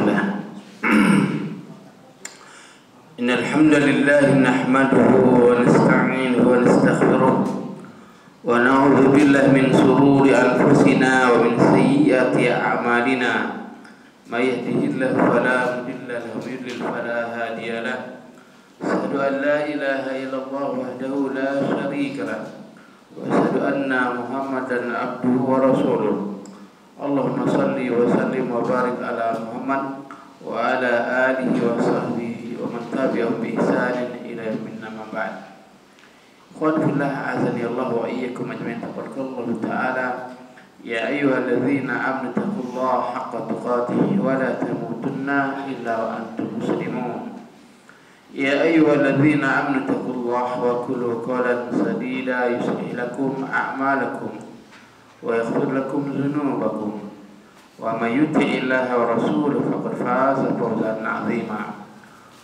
Bismillah. Innal hamdalillah nahmaduhu wa nasta'inuhu wa nastaghfiruh wa na'udzu billahi min shururi anfusina wa min sayyiati a'malina. May yahdihillahu fala mudilla lahu wa yudlil fala hadiya lahu. Asyhadu an la ilaha illallah wahdahu la syarika lahu wa asyhadu anna Muhammadan abduhu wa rasuluh. Allahumma salli wa sallim wa barik ala Muhammad wa ala alihi wa sahbihi wa man tabi'ahum bi ihsanin ila yaumin amma ba'd. Ikhwan fillah, azani Allah wa iyyakum ajma'in. Taqabbalallahu ta'ala. Ya ayyuhalladzina amanu taqullaha haqqa tuqatih wa la tamutunna illa wa antum muslimun. Ya ayyuhalladzina amanu taqullaha wa qulu qawlan sadida yuslih lakum a'malakum wa yaghfir lakum dhunubakum wa may yuti'illaha wa rasulahu faqad faza fawzan 'azima.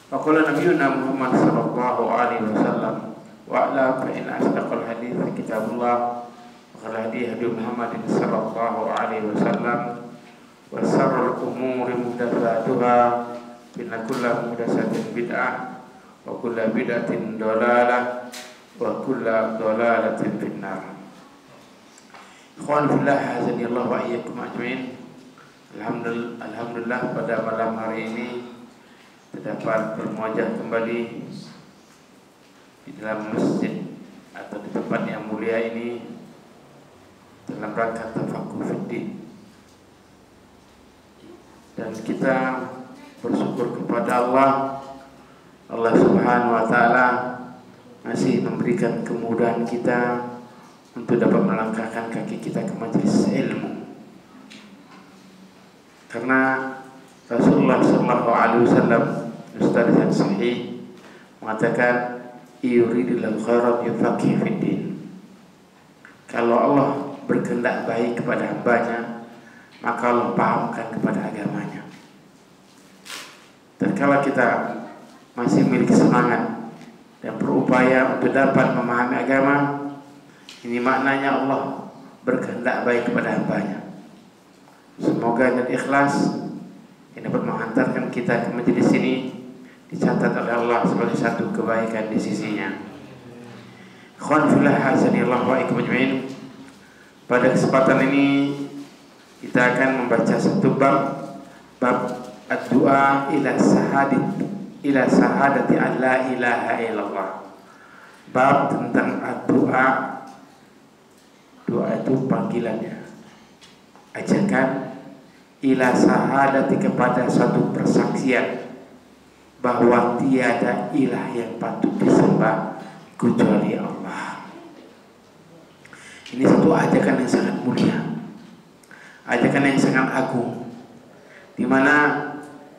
Wa qala nabiyyuna Muhammad sallallahu alaihi wasallam wa ala fa in asdaqal hadits kitabullah wa qala hadi Muhammadin sallallahu alaihi wasallam wa sharrul umuri muhdatsatuha inna kulla muhdatsatin bid'ah wa kulla bid'atin dhalalah wa kulla dhalalatin finnar. Ikhwan fillah, azani Allah wa iyyakum ajmain. Alhamdulillah pada malam hari ini terdapat bermuajah kembali di dalam masjid atau di tempat yang mulia ini dalam rangka tafaqquh fiddin. Dan kita bersyukur kepada Allah Subhanahu wa taala masih memberikan kemudahan kita untuk dapat melangkahkan kaki kita ke majelis ilmu. Karena Rasulullah sallallahu alaihi wasallam Ustaz yang sahih mengatakan yuridillahu khairan yufaqihu fiddin. Kalau Allah berkehendak baik kepada hambanya, maka Allah pahamkan kepada agamanya. Dan kalau kita masih memiliki semangat dan berupaya untuk dapat memahami agama, ini maknanya Allah berkehendak baik kepada hambanya. Semoga dengan ikhlas yang dapat menghantarkan kita ke majelis ini dicatat oleh Allah sebagai satu kebaikan di sisinya. Ikhwan fillah, azani Allah wa iyyakum ajmain. Pada kesempatan ini kita akan membaca satu bab ad-du'a ila sahadati an la ilaha illallah. Bab tentang ad-du'a. Doa itu panggilannya, ajakan ila sahadati kepada suatu persaksian bahwa tiada ilah yang patut disembah kecuali Allah. Ini satu ajakan yang sangat mulia, ajakan yang sangat agung, di mana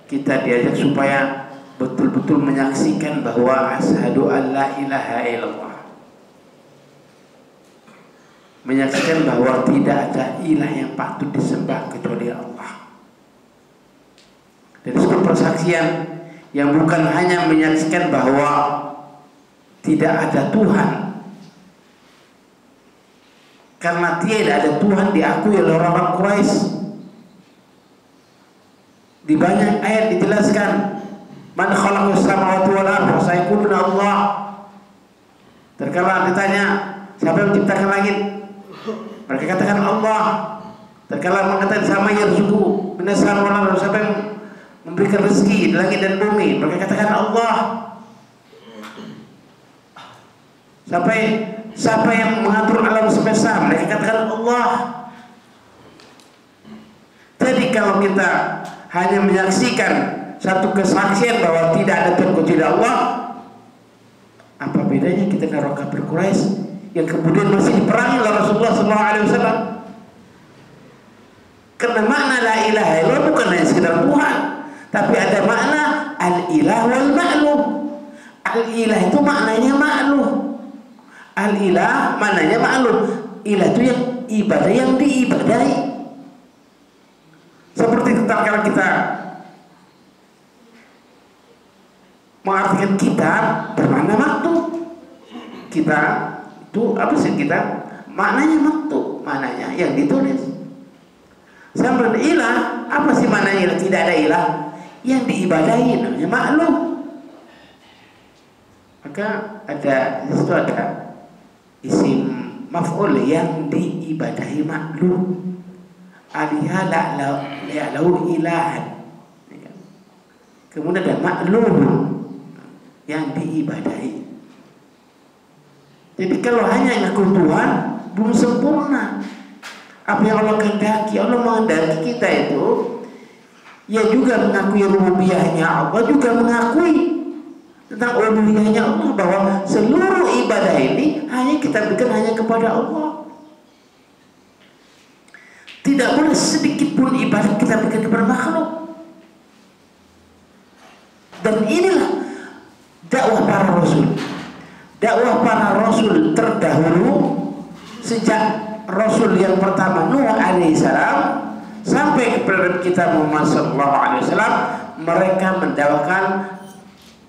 kita diajak supaya betul-betul menyaksikan bahwa asyhadu an la ilaha illallah, menyaksikan bahwa tidak ada ilah yang patut disembah kecuali Allah. Dan itu persaksian yang bukan hanya menyaksikan bahwa tidak ada Tuhan, karena tiada ada Tuhan diakui oleh orang-orang Quraisy. Di banyak ayat dijelaskan man khalaqas samawati wal ardh sayaquluna Allah. Terkala ditanya siapa yang menciptakan langit, mereka katakan Allah. Terkala mengatakan sama yarzuqu minas samawati wal ardh, siapa yang memberikan rezeki di langit dan bumi, mereka katakan Allah. Siapa yang mengatur alam semesta, mereka katakan Allah. Jadi kalau kita hanya menyaksikan satu kesaksian bahwa tidak ada Tuhan kecuali Allah, apa bedanya kita dengan orang kafir Quraisy yang kemudian masih diperangi oleh Rasulullah SAW? Karena makna la ilaha illallah bukan hanya sekedar Tuhan, tapi ada makna al-ilah wal ma'luh. Al-ilah itu maknanya ma'luh. Al-ilah maknanya ma'luh. Ilah itu yang ibadah, yang diibadahi. Seperti tatkala kita mengartikan kitab bermakna maktub. Kita itu apa sih kitab? Maknanya maktub, maknanya yang ditulis. Saya berilah, apa sih maknanya tidak ada ilah? yang diibadahi namanya makhluk. Maka ada di situ ada isim maf'ul yang diibadahi makhluk. Aliha la'lahu ilahan. Kemudian ada maklum yang diibadahi. Jadi kalau hanya ngaku Tuhan belum sempurna. Apa yang Allah kehendaki, Allah menghendaki kita itu ya juga mengakui rububiyahnya Allah, juga mengakui tentang uluhiyahnya Allah, bahwa seluruh ibadah ini hanya kita berikan hanya kepada Allah. Tidak boleh sedikit pun ibadah kita berikan kepada makhluk. Dan inilah dakwah para rasul. Dakwah para rasul terdahulu, sejak Rasul yang pertama Nuh alaihissalam sampai kepada kita Muhammad sallallahu alaihi wasallam, mereka mendakwakan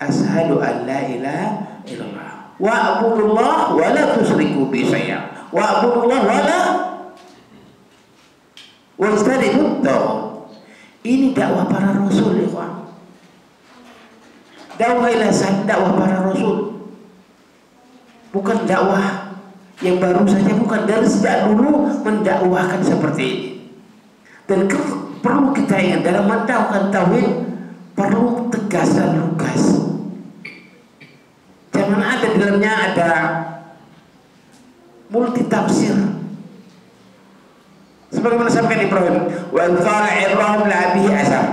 asyhadu an la ilaha illallah wa a'budullah wa la tusyriku bi syai'a wa a'budullah wa la wajtanibut taghut. Ini dakwah para rasul, ikhwan. Dakwah ila dakwah para rasul, bukan dakwah yang baru saja, bukan. Dari sejak dulu mendakwahkan seperti ini. Dan perlu kita ingat, dalam mendakwahkan tauhid perlu tegas dan lugas. Jangan ada di dalamnya ada multi tafsir. Sebagaimana sampaikan Ibrahim, wa qala Ibrahim li abihi azar.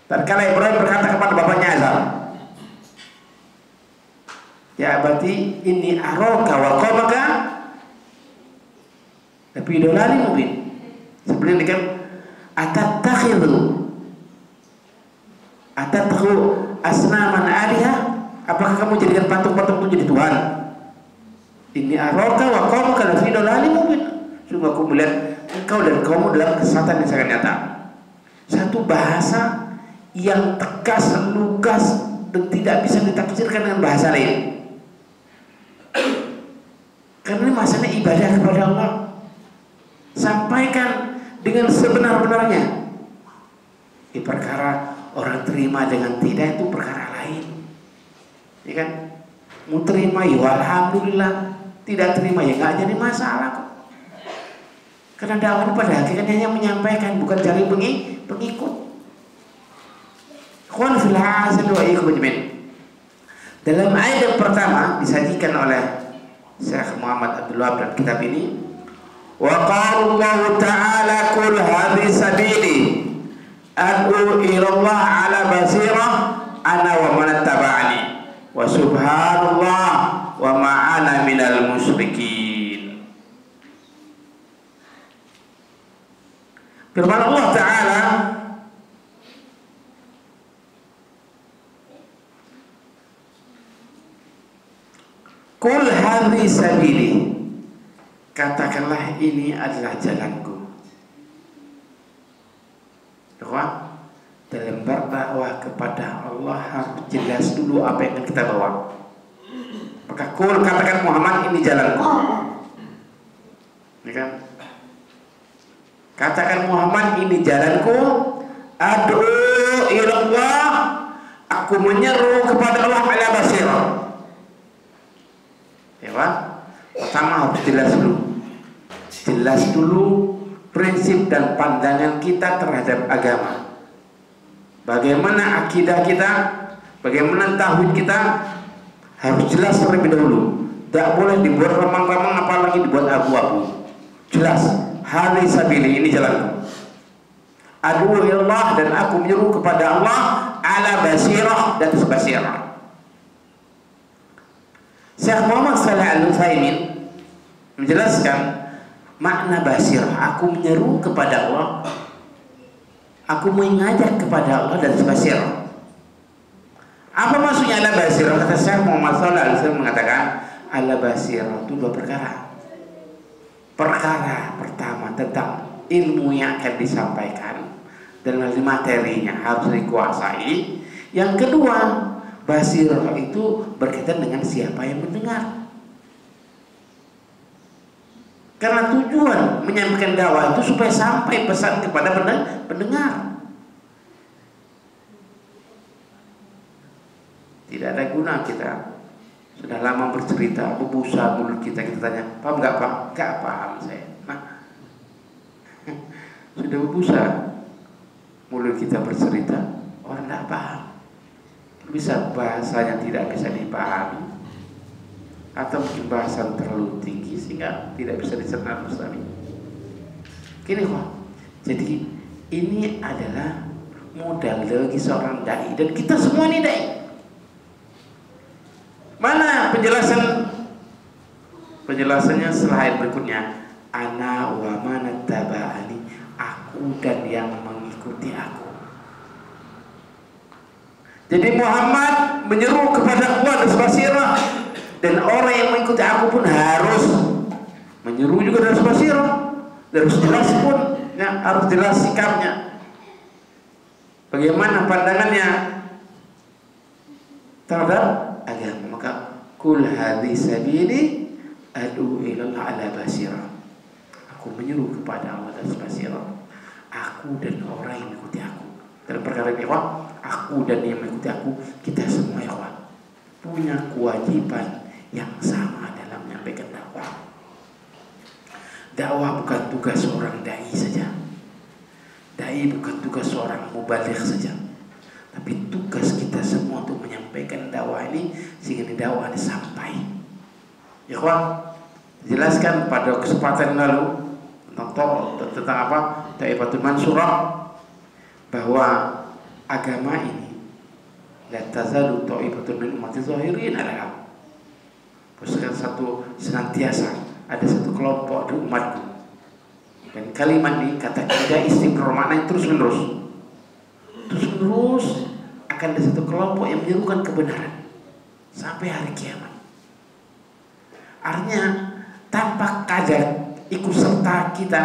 Tatkala Ibrahim berkata kepada bapaknya Azar, ya berarti ini aroka wa qomaka tapi dolali mungkin. Sebenarnya kan atattakhidhu asnaman alihah, apakah kamu jadikan patung-patung itu jadi Tuhan? Ini aroka wa qomaka fi dolali mungkin. Sungguh aku melihat engkau dan kamu dalam kesesatan yang sangat nyata. Satu bahasa yang tegas, lugas, dan tidak bisa ditafsirkan dengan bahasa lain. Karena ini masalah ibadah kepada Allah. Sampaikan dengan sebenar-benarnya. Di perkara orang terima dengan tidak itu perkara lain. Ya kan? Mau terima ya alhamdulillah, tidak terima ya nggak jadi masalah kok. Karena dakwah ini pada hakikatnya hanya menyampaikan, bukan cari pengikut. Ikhwan fillah azza wa jalla. Dalam ayat yang pertama disajikan oleh Syekh Muhammad Abdul Wahab dalam kitab ini, wa qala Allah ta'ala qul hadhihi sabili ad'u ila Allah ala basirah ana wa man ittaba'ani wa subhanallah wa ma ana minal musyrikin. Firman Allah Ta'ala, qul hadhihi sabili, katakanlah ini adalah jalanku. Bahwa dalam berdakwah kepada Allah harus jelas dulu apa yang kita bawa. Maka qul, katakan Muhammad ini jalanku. Ya kan? Katakan Muhammad ini jalanku. Ad'u ila Allah, aku menyeru kepada Allah ala basirah. Ya Pak? Pertama harus jelas dulu prinsip dan pandangan kita terhadap agama. Bagaimana akidah kita, bagaimana tauhid kita, harus jelas terlebih dahulu. Tidak boleh dibuat remang-remang, apalagi dibuat abu-abu. Jelas, hadhihi sabili, ini jalanku. Ad'u ilallah, dan aku menyeru kepada Allah ala basirah, dan basirah. Syekh Muhammad Shalih Al-Utsaimin menjelaskan makna basirah. Aku menyeru kepada Allah, aku mengajak kepada Allah dan basirah. Apa maksudnya ala basirah? Kata Syekh Muhammad Shalih Al-Utsaimin mengatakan ala basirah itu dua perkara. Perkara pertama tentang ilmu yang akan disampaikan dan materinya harus dikuasai. Yang kedua, basirah itu berkaitan dengan siapa yang mendengar. Karena tujuan menyampaikan dakwah itu supaya sampai pesan kepada pendengar. guna kita. Sudah lama bercerita, berbusa mulut kita tanya, paham nggak Pak? Nggak paham saya. Nah, sudah berbusa mulut kita bercerita, orang nggak paham. Bisa bahasanya tidak bisa dipahami, atau mungkin bahasa terlalu tinggi sehingga tidak bisa dicerna bersama. Gini kok. Jadi ini adalah modal bagi seorang dai, dan kita semua ini dai. Mana penjelasannya setelah ayat berikutnya, ana wa man taba'ani, aku dan yang mengikuti aku. Jadi Muhammad menyeru kepada Quds basirah, dan orang yang mengikuti aku pun harus menyeru juga dari basirah, harus jelas pun ya, harus jelas sikapnya. Bagaimana pandangannya terhadap agama. Maka kul hadhi sabili ad'u ila Allah ala basirah, aku menyeru kepada Allah atas basirah, aku dan orang yang mengikuti aku. Dalam perkara ini aku dan yang mengikuti aku, kita semua punya kewajiban yang sama dalam menyampaikan dakwah. Dakwah bukan tugas seorang dai saja. Dai bukan tugas seorang mubaligh saja, tapi tugas kita semua untuk menyampaikan dakwah ini sehingga dakwah ini sampai. Ya kawan, dijelaskan pada kesempatan lalu tentang apa? Taifatul Mansurah, bahwa agama ini la tazalu ta'ifatun min ummati zahirin ala. Senantiasa ada satu kelompok di umatku, dan kalimat ini kata tidak istiqrar, maknanya terus menerus akan ada satu kelompok yang menyerukan kebenaran sampai hari kiamat. Artinya tanpa kadar ikut serta kita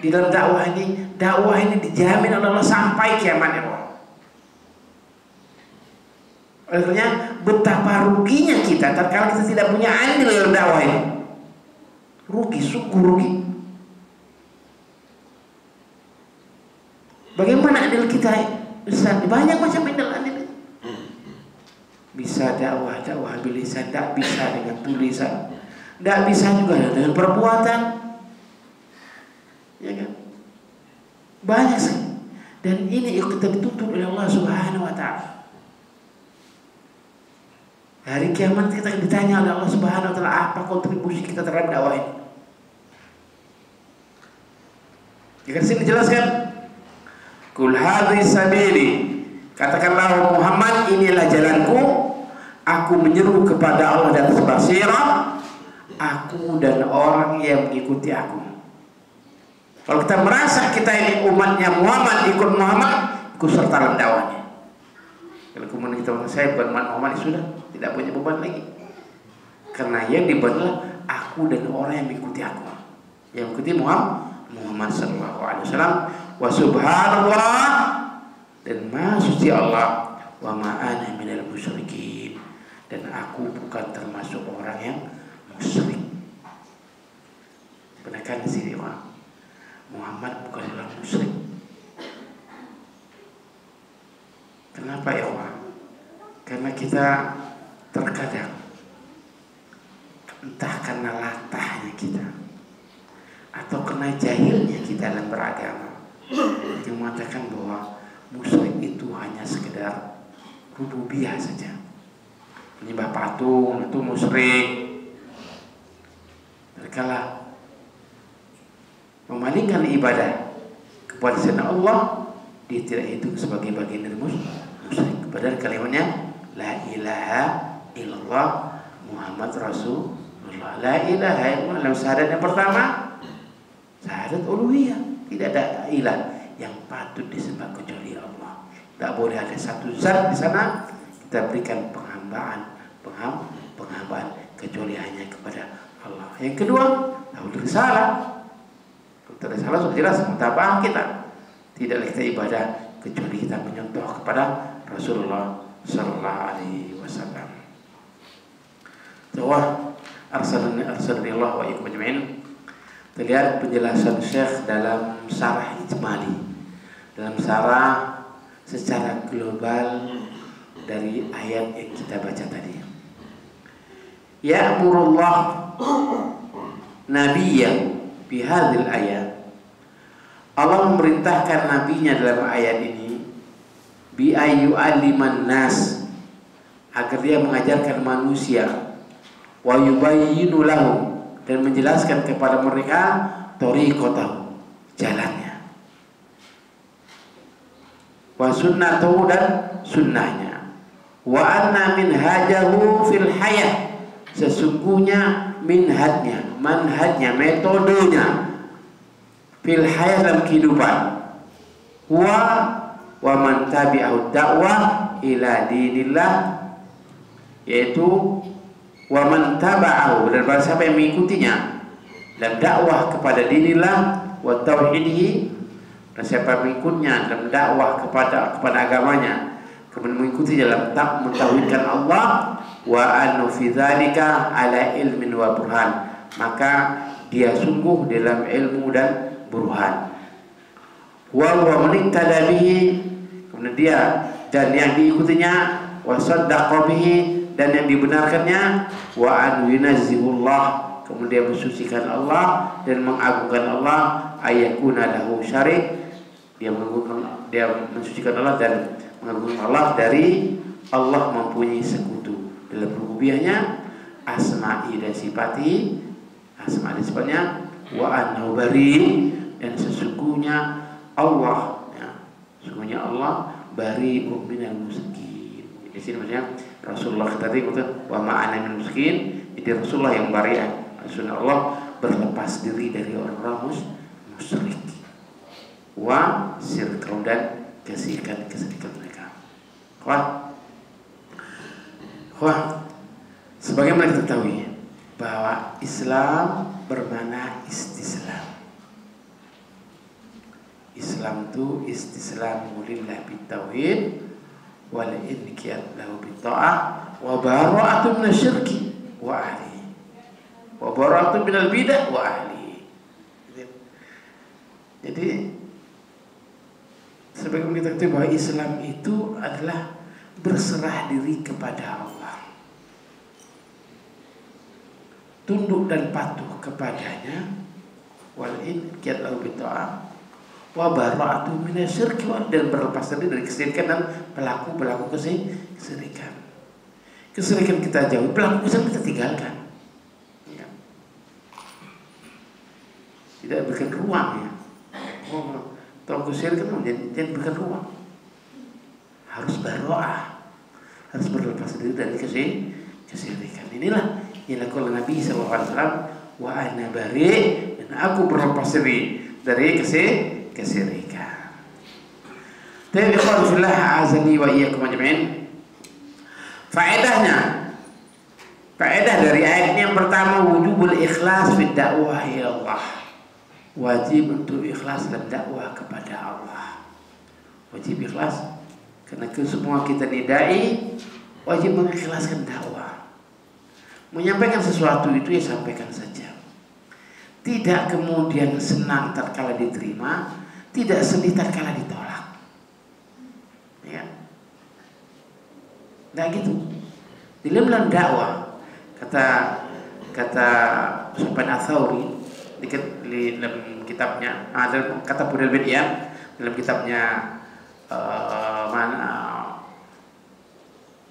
di dalam dakwah ini dijamin oleh Allah sampai kiamat ya Allah. Olehnya betapa ruginya kita tatkala kita tidak punya andil dalam dakwah ini. Rugi, sungguh rugi. Bagaimana andil kita? Banyak macam andil. Bisa dakwah bilisan, tidak bisa dengan tulisan, tidak bisa juga dengan perbuatan, ya kan? Banyak sih. Dan ini yang kita dituntut oleh Allah Subhanahu Wa Taala. Hari kiamat kita akan ditanya oleh Allah Subhanahu Wa Taala, apa kontribusi kita terhadap dakwah ini? Jika sini jelaskan, kul hadhi sabili, katakanlah Muhammad, inilah jalanku, aku menyeru kepada Allah dan basirah, aku dan orang yang mengikuti aku. Kalau kita merasa kita ini umatnya Muhammad, ikut Muhammad, ikut serta dalam dakwahnya. Kalau kemudian kita merasa saya bukan umat Muhammad, sudah tidak punya beban lagi, karena yang dibebanlah aku dan orang yang mengikuti aku, yang mengikuti Muhammad sallallahu alaihi wasallam. Wa subhanallah, dan maha suci Allah, wa ma ana minal musyrikin, dan aku bukan termasuk orang yang musyrik. Benarkan di sini Muhammad bukan orang musyrik. Kenapa ya Allah? Karena kita terkadang entah karena latahnya kita atau karena jahilnya kita dalam beragama, yang mengatakan bahwa musyrik itu hanya sekedar rububiyah saja. Menyembah patung itu musyrik. Terkala memalingkan ibadah kepada selain Allah, dia tidak hitung sebagai bagian dari musyrik. Padahal kalimatnya la ilaha illallah Muhammad Rasulullah. La ilaha illallah dalam syahadat yang pertama, syahadat uluhiyah, tidak ada ilah yang patut disembah kecuali Allah. Tak boleh ada satu zat di sana kita berikan penghambaan kecuali hanya kepada Allah. Yang kedua, tauhid risalah. Tauhid risalah sudah jelas mutabah kita. Tidaklah kita ibadah kecuali kita menyontoh kepada Rasulullah sallallahu alaihi wasallam. Tawah arsalani Allah wa ikum ajma'in. Terlihat penjelasan Syekh dalam syarah ijmali, dalam syarah secara global dari ayat yang kita baca tadi. ya'murullah nabiyyan bihadzal ayat. Allah memerintahkan nabinya dalam ayat ini bi ayu aliman nas, agar dia mengajarkan manusia, wa yubayyinu lahum, dan menjelaskan kepada mereka tariqatahu, jalannya, wa sunnatahu, dan sunnahnya, wa anna minhajahu fil hayah, sesungguhnya minhajnya, manhajnya, metodenya fil hayah, dalam kehidupan, wa man tabi'ahu dakwah ila dinillah, yaitu wa man taba'ahu, dan barang siapa yang mengikutinya dalam dakwah kepada dinillah, wa tauhidihi, dan siapa mengikutnya dalam dakwah kepada agamanya, kemudian mengikuti dalam mentauhidkan Allah, wa anu fi dzalika ala ilmin wa burhan, maka dia sungguh dalam ilmu dan burhan. Wa huwa maniktada bihi, kemudian dia dan yang diikutinya, wa saddaqa bihi, dan yang dibenarkannya, wa an yunazzihullah, kemudian mensucikan Allah dan mengagungkan Allah, ayakuna lahu syarik, dia mensucikan Allah dan mengagungkan Allah dari Allah mempunyai sekutu dalam rububiyahnya, asma'i dan sifati, asma' dan sifatnya, wa annahu bari, dan sesungguhnya Allah, ya, sesungguhnya Allah bari'un minal musyrikin. Di sini maksudnya Rasulullah tadi kata wa ma'ana minal musyrikin, jadi Rasulullah yang bari'ah, maksudnya Allah berlepas diri dari orang-orang musyrik, wa syirkau, dan kesirikan mereka. Wah, sebagaimana kita ketahui bahwa Islam bermakna istislam. Islam itu istislamu lillah bitauhid wal inqiyad lahu bitta'ah wa bara'atu minasyirki wa ahlihi wa bara'atu minal bidah wa ahlihi. Jadi sebagaimana kita ketahui bahwa Islam itu adalah berserah diri kepada Allah, tunduk dan patuh kepadanya, wal inqiyad lahu bitta'ah wa bara'atu minasyirki, dan berlepas diri dari kesyirikan dan pelaku kesyirikan. Kesyirikan kita jauhi, pelaku kesyirikan kita tinggalkan. Ya. Tidak berikan ruang, ya. Pelaku kesyirikan jangan berikan ruang. Harus bara'ah, harus berlepas diri dari kesyirikan. Inilah yang dilakukan Nabi SAW, wa ana bari, dan aku berlepas diri dari kesyirikan. Tapi ikhwan fillah azani wa iyyakum ajma'in. Faedah dari ayat ini yang pertama, wujubul ikhlas fi dakwah ila Allah. Wajib untuk ikhlas dalam dakwah kepada Allah. Wajib ikhlas karena semua kita nidai, wajib mengikhlaskan dakwah. Menyampaikan sesuatu itu ya sampaikan saja. Tidak kemudian senang tatkala diterima, tidak sedih tatkala ditolak. Ya. Nah gitu. Di dalam dakwah kata Sufyan Ats-Tsauri di dalam kitabnya, dalam kata Budal Bid'ah, dalam kitabnya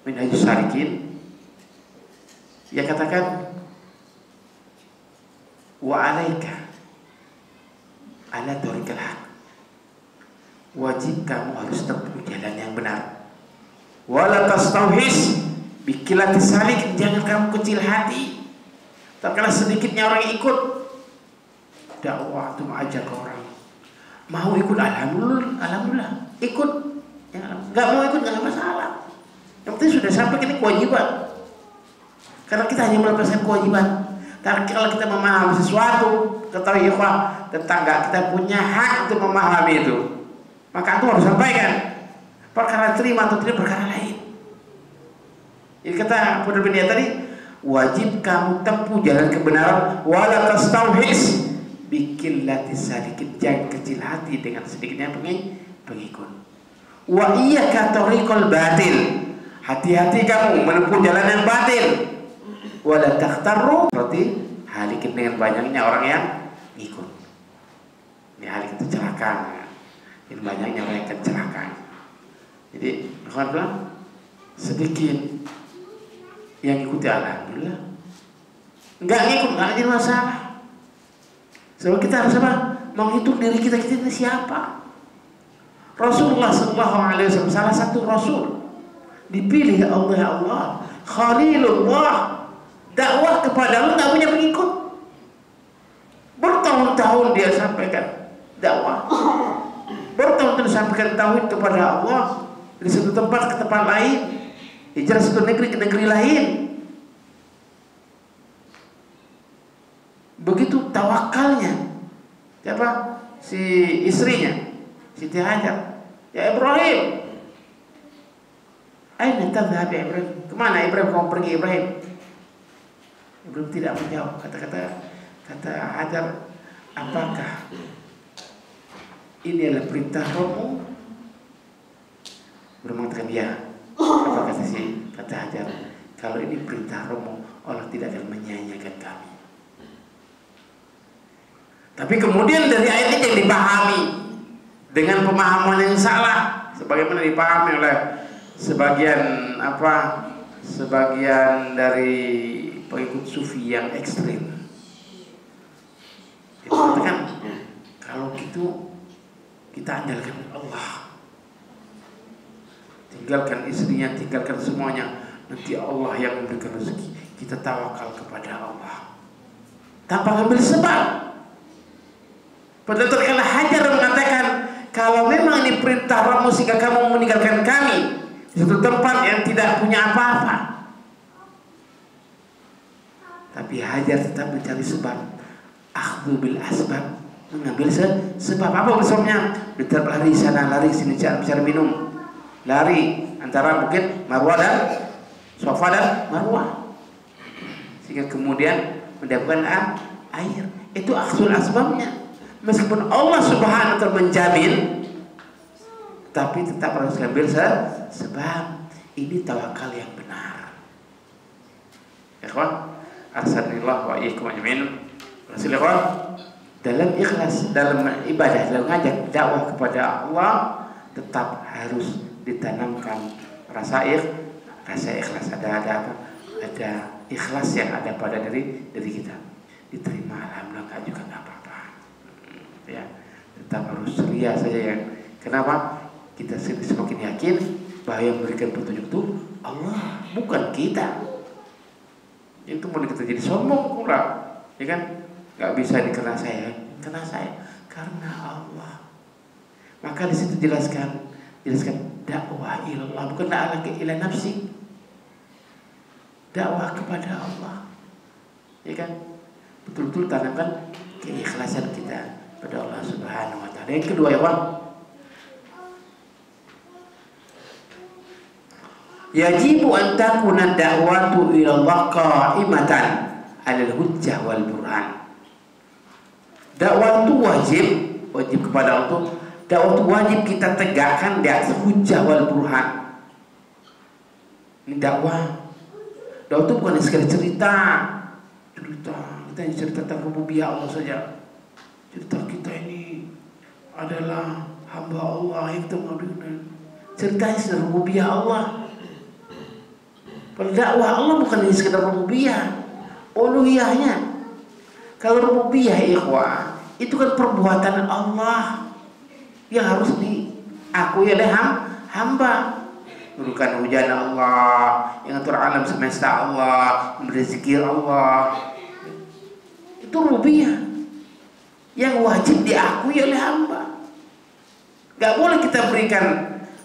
Minhajus Salikin, ia katakan, wa alaika ala tariqil haq, wajib kamu harus tempuh jalan yang benar. Wala tastauhis bikilati salik, jangan kamu kecil hati tatkala sedikitnya orang ikut dakwah itu, mengajak orang mau ikut, alhamdulillah ikut, ya, nggak mau ikut nggak masalah, yang penting sudah sampai ini kewajiban, karena kita hanya melepaskan kewajiban. Tapi kalau kita memahami sesuatu, ketahui ikhwah, tetangga kita punya hak untuk memahami itu, maka itu harus sampaikan. Perkara terima atau tidak perkara lain. Jadi kata Budal Bid'ah tadi, wajib kamu tempuh jalan kebenaran, wala tastauhis bikillati sadiqin, jangan kecil hati dengan sedikitnya pengikut. Wa iyyaka tariqal batil, hati-hati kamu menempuh jalan yang batil. Wala takhtarru, berarti halikin dengan banyaknya orang yang ikut. Ini halik itu celaka. Ini banyaknya orang yang akan celaka. Jadi alhamdulillah sedikit yang ikuti, alhamdulillah. Enggak ngikut, enggak jadi masalah. Sebab kita harus apa? Menghitung diri kita ini siapa. Rasulullah SAW salah satu Rasul dipilih oleh Allah, Khalilullah. Dakwah kepada Allah nggak punya pengikut. Bertahun-tahun dia sampaikan dakwah. Bertahun-tahun sampaikan tauhid kepada Allah dari satu tempat ke tempat lain, hijrah satu negeri ke negeri lain. Begitu tawakalnya. Siapa? Si istrinya, Siti Hajar. Ya Ibrahim, aina tadhhab ya Ibrahim? Kemana Ibrahim kamu pergi Ibrahim? Ibrahim tidak menjawab. Kata Hajar, apakah ini adalah perintah Rabbmu? Ibrahim mengatakan ya. Apa kata Hajar? Kalau ini perintah Rabbmu, Allah tidak akan menyanyiakan kami. Tapi kemudian dari ayat ini yang dipahami dengan pemahaman yang salah, sebagaimana dipahami oleh sebagian dari pengikut sufi yang ekstrim. Dia mengatakan kalau gitu kita andalkan Allah, tinggalkan istrinya, tinggalkan semuanya, nanti Allah yang memberikan rezeki. Kita tawakal kepada Allah tanpa ngambil sebab. Padahal terkala Hajar mengatakan, kalau memang ini perintah Rabbmu sehingga kamu meninggalkan kami di satu tempat yang tidak punya apa-apa. Tapi Hajar tetap mencari sebab. Akhdhu bil asbab, mengambil sebab. Apa sebabnya? Dia lari sana, lari sini, cari minum. Lari antara Bukit Marwah dan Safa dan Marwah, sehingga kemudian mendapatkan air. Itu akhdhul asbabnya. Meskipun Allah Subhanahu wa ta'ala menjamin, tapi tetap harus ambil sebab. Ini tawakal yang benar. Ya kawan, arsanillah wa iyyakum ajmain. Rasulullah dalam ikhlas, dalam ibadah, dalam ngajak dakwah kepada Allah, tetap harus ditanamkan rasa ikhlas. Ada ikhlas yang ada pada diri kita. Diterima alhamdulillah, juga nggak apa-apa. Ya, tetap harus ceria saja ya. Kenapa? Kita semakin yakin bahwa yang memberikan petunjuk itu Allah, bukan kita. Itu mau kita jadi sombong pula, ya kan? Gak bisa karena saya, karena Allah. Maka di situ jelaskan dakwah ilallah, bukan dakwah ila nafsi. Dakwah kepada Allah, ya kan? Betul-betul tanamkan keikhlasan kita pada Allah Subhanahu wa ta'ala. Yang kedua ya Pak, yajibu an takuna da'watu ila Allah qa'imatan 'alal hujjah wal burhan. Dakwah itu wajib kepada Allah. Dakwah itu wajib kita tegakkan di atas hujjah wal burhan. Ini dakwah. Dakwah itu bukan sekedar cerita kita cerita tentang rububiyah Allah saja. Cerita kita ini adalah hamba Allah yang mengabdikan. Ceritanya sekedar rububiyah Allah. Kalau dakwah Allah bukan hanya sekedar rububiyah, uluhiyahnya. Kalau rububiyah ikhwah, itu kan perbuatan Allah yang harus diakui oleh hamba. Menurunkan hujan Allah, yang atur alam semesta Allah, memberi zikir Allah. Itu rububiyah yang wajib diakui oleh hamba. Gak boleh kita berikan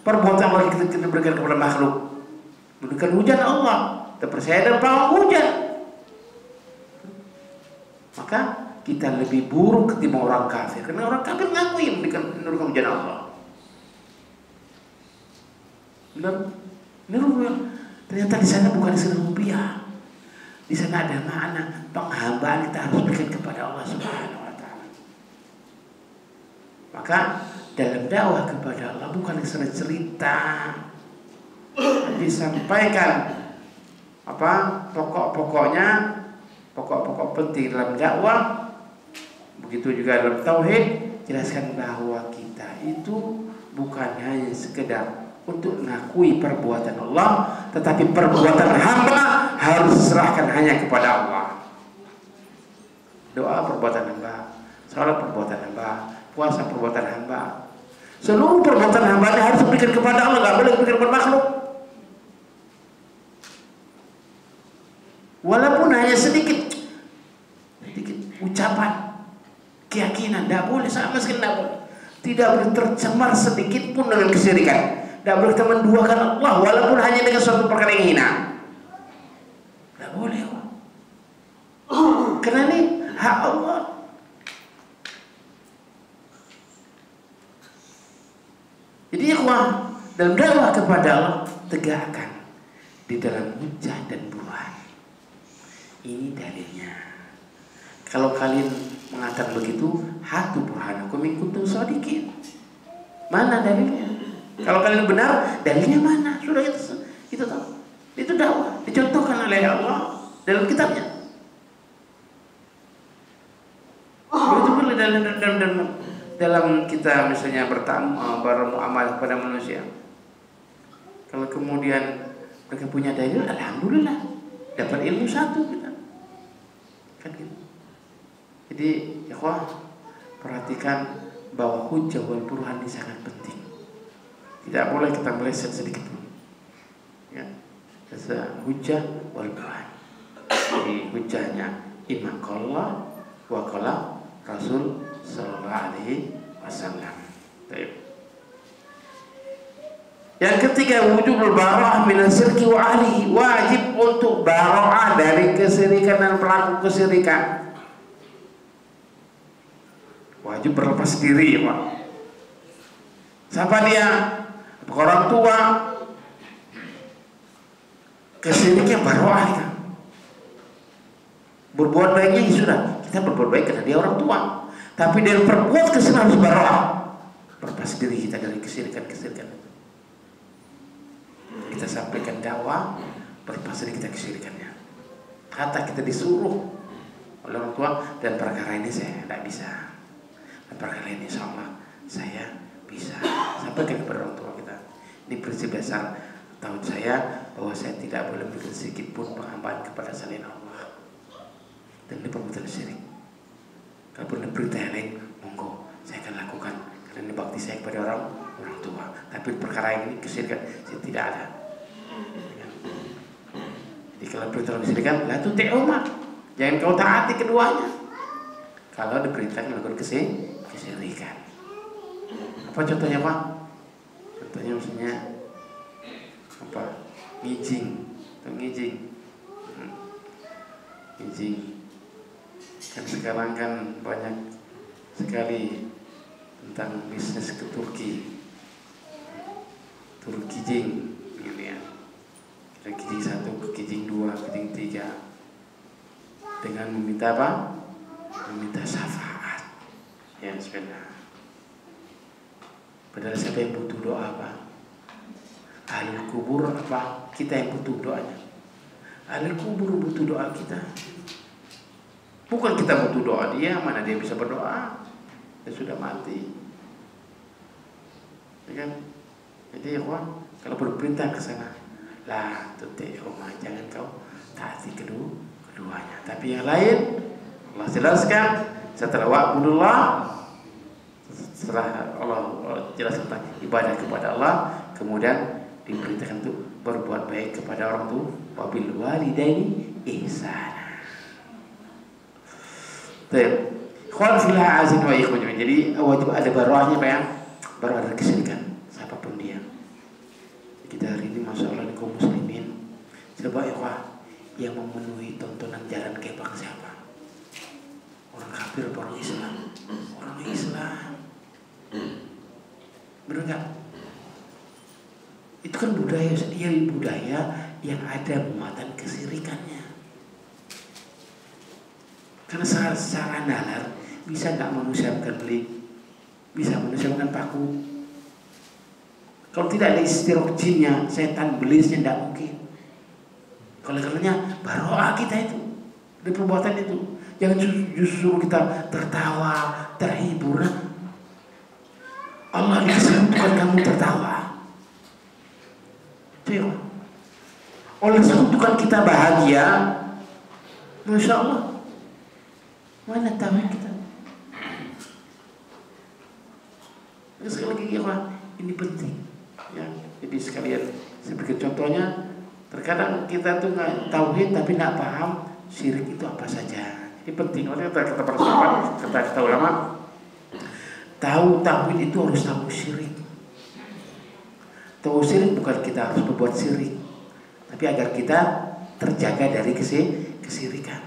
perbuatan Allah kita berikan kepada makhluk. Menurunkan hujan Allah, kita percaya dan pawang hujan. Maka kita lebih buruk ketimbang orang kafir, karena orang kafir ngakui menurunkan hujan Allah. Benar? Ternyata di sana bukan sekedar rupiah. Di sana ada makna penghambaan kita harus berikan kepada Allah Subhanahu wa ta'ala. Maka dalam dakwah kepada Allah bukan sekedar cerita, disampaikan pokok-pokoknya, pokok-pokok penting dalam dakwah. Begitu juga dalam tauhid, jelaskan bahwa kita itu bukan hanya sekedar untuk mengakui perbuatan Allah, tetapi perbuatan hamba harus diserahkan hanya kepada Allah. Doa perbuatan hamba, salat perbuatan hamba, puasa perbuatan hamba. Seluruh perbuatan hamba harus diberikan kepada Allah, nggak boleh diberikan kepada makhluk. Walaupun hanya sedikit ucapan, keyakinan, tidak boleh sama sekali, tidak boleh. Tidak boleh tercemar sedikit pun dengan kesyirikan. Tidak boleh kita menduakan Allah walaupun hanya dengan suatu perkara yang hina. Tidak boleh. Karena ini hak Allah. Jadi dalam dakwah kepada Allah, tegakkan di dalam hujah dan burhan. Ini dalilnya. Kalau kalian mengatakan begitu, hatu burhanakum in kuntum shadiqin. Mana dalilnya? Kalau kalian benar, dalilnya mana? Sudah itu tahu. Itu dakwah, dicontohkan oleh Allah dalam kitabnya. Begitu pula dalam kita misalnya bermuamalah kepada manusia. Kalau kemudian mereka punya dalil, alhamdulillah, dapat ilmu satu kita. Kan gitu. Jadi, perhatikan bahwa hujjah wal burhan ini sangat penting. Tidak boleh kita meleset sedikit pun. Ya, hujjah wal burhan. Jadi hujjahnya imma qala wa qala Rasul sallallahu alaihi wasallam. Baik. Yang ketiga, wujubul bara'ah min asyirki wa ahlihi. Wajib untuk bara'ah dari kesyirikan dan pelaku kesyirikan. Wajib berlepas diri, Pak. Siapa dia? Orang tua. Kesyirikan bara'ah kita. Berbuat baiknya ya sudah, kita berbuat baik karena dia orang tua. Tapi dia berbuat kesalahan harus bara'ah. Berlepas diri kita dari kesyirikan-kesyirikan. Kita sampaikan dakwah, berlepas diri kita kesyirikannya. Kata kita disuruh oleh orang tua, dan perkara ini saya tidak bisa. Dan perkara ini insya Allah saya bisa. Sampaikan kepada orang tua kita. Ini prinsip dasar tahun saya, bahwa saya tidak boleh memberikan sedikit pun penghambaan kepada selain Allah. Dan ini perbuatan syirik. Kalau ada perintah yang lain, monggo saya akan lakukan, karena ini bakti saya kepada orang tua. Tapi perkara ini kesyirikan saya tidak ada. Jadi kalau perintah kesyirikan, la tuti'huma, jangan kau taati keduanya. Kalau diperintahkan melakukan kesyirikan. Apa contohnya, Pak? Contohnya misalnya apa? Ngijing. Kan sekarang kan banyak sekali tentang bisnis ke Turki kijing ini ya. Dari kijing 1 ke kijing 2, kijing 3, dengan meminta apa? Meminta syafaat. Ya, sebenarnya. Padahal siapa yang butuh doa, Pak? Ahli kubur apa? Kita yang butuh doanya. Ahli kubur butuh doa kita. Bukan kita butuh doa dia, mana dia bisa berdoa? Dia sudah mati. Ya kan? Jadi kalau berperintah ke sana, lah tuti'huma, jangan kau taati keduanya. Tapi yang lain Allah jelaskan setelah wa'budullah, setelah Allah jelaskan tentang ibadah kepada Allah, kemudian diperintahkan untuk berbuat baik kepada orang tua, wabil walidaini ihsana. Baik. Jadi wajib ada barahnya, Pak ya. Baru ada kesyirikan siapapun dia. Kita hari ini masya Allah di kaum muslimin, coba ya yang memenuhi tontonan jalan kebang siapa? Orang kafir atau orang Islam? Orang Islam. Benar nggak? Itu kan budaya yang ada muatan kesyirikannya. Karena secara nalar bisa nggak manusia makan beling, bisa manusia makan paku. Kalau tidak ada istirok jinnya, setan belisnya tidak mungkin. Oleh karenanya baroah kita itu dari perbuatan itu. Jangan justru kita tertawa, terhibur. Allah disebutkan kamu tertawa. Itu. Oleh sebutkan kita bahagia, Masya Allah. Mana tahu kita? Sekali lagi ya, ini penting. Ya, jadi sekalian sebagai contohnya, terkadang kita tuh nggak tauhid tapi nggak paham syirik itu apa saja. Ini penting. Oleh kata para sahabat, kata ulama, tahu tauhid itu harus tahu syirik. Tahu syirik bukan kita harus berbuat syirik, tapi agar kita terjaga dari kesirikan.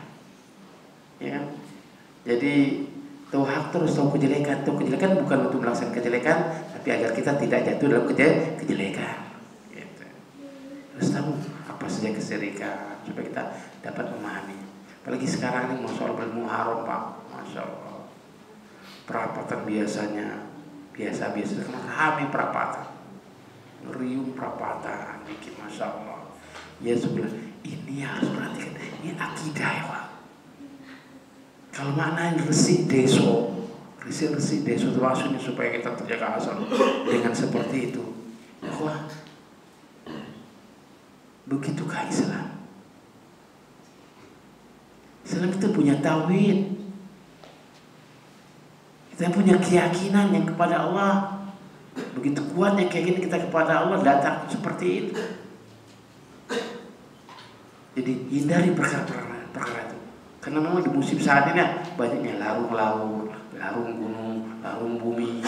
Ya kan? Jadi tahu hak terus tahu kejelekan. Tahu kejelekan bukan untuk melaksanakan kejelekan, tapi agar kita tidak jatuh dalam kejelekan. Gitu. Terus tahu apa saja kesirikan supaya kita dapat memahami. Apalagi sekarang ini Masya Allah bulan Muharram Pak, Masya Allah. Perapatan biasanya biasa-biasa kan ramai perapatan, ngeriung perapatan, bikin Masya Allah. Ya sebelah ini harus perhatikan, ini akidah ya Pak. Kalau maknanya resik deso termasuk ini supaya kita terjaga asal dengan seperti itu. Wah, begitukah Islam? Islam kita punya tauhid, kita punya keyakinan yang kepada Allah. Begitu kuatnya keyakinan kita kepada Allah, datang seperti itu. Jadi hindari perkara itu. Karena memang di musim saat ini banyaknya larung laut, larung gunung, larung bumi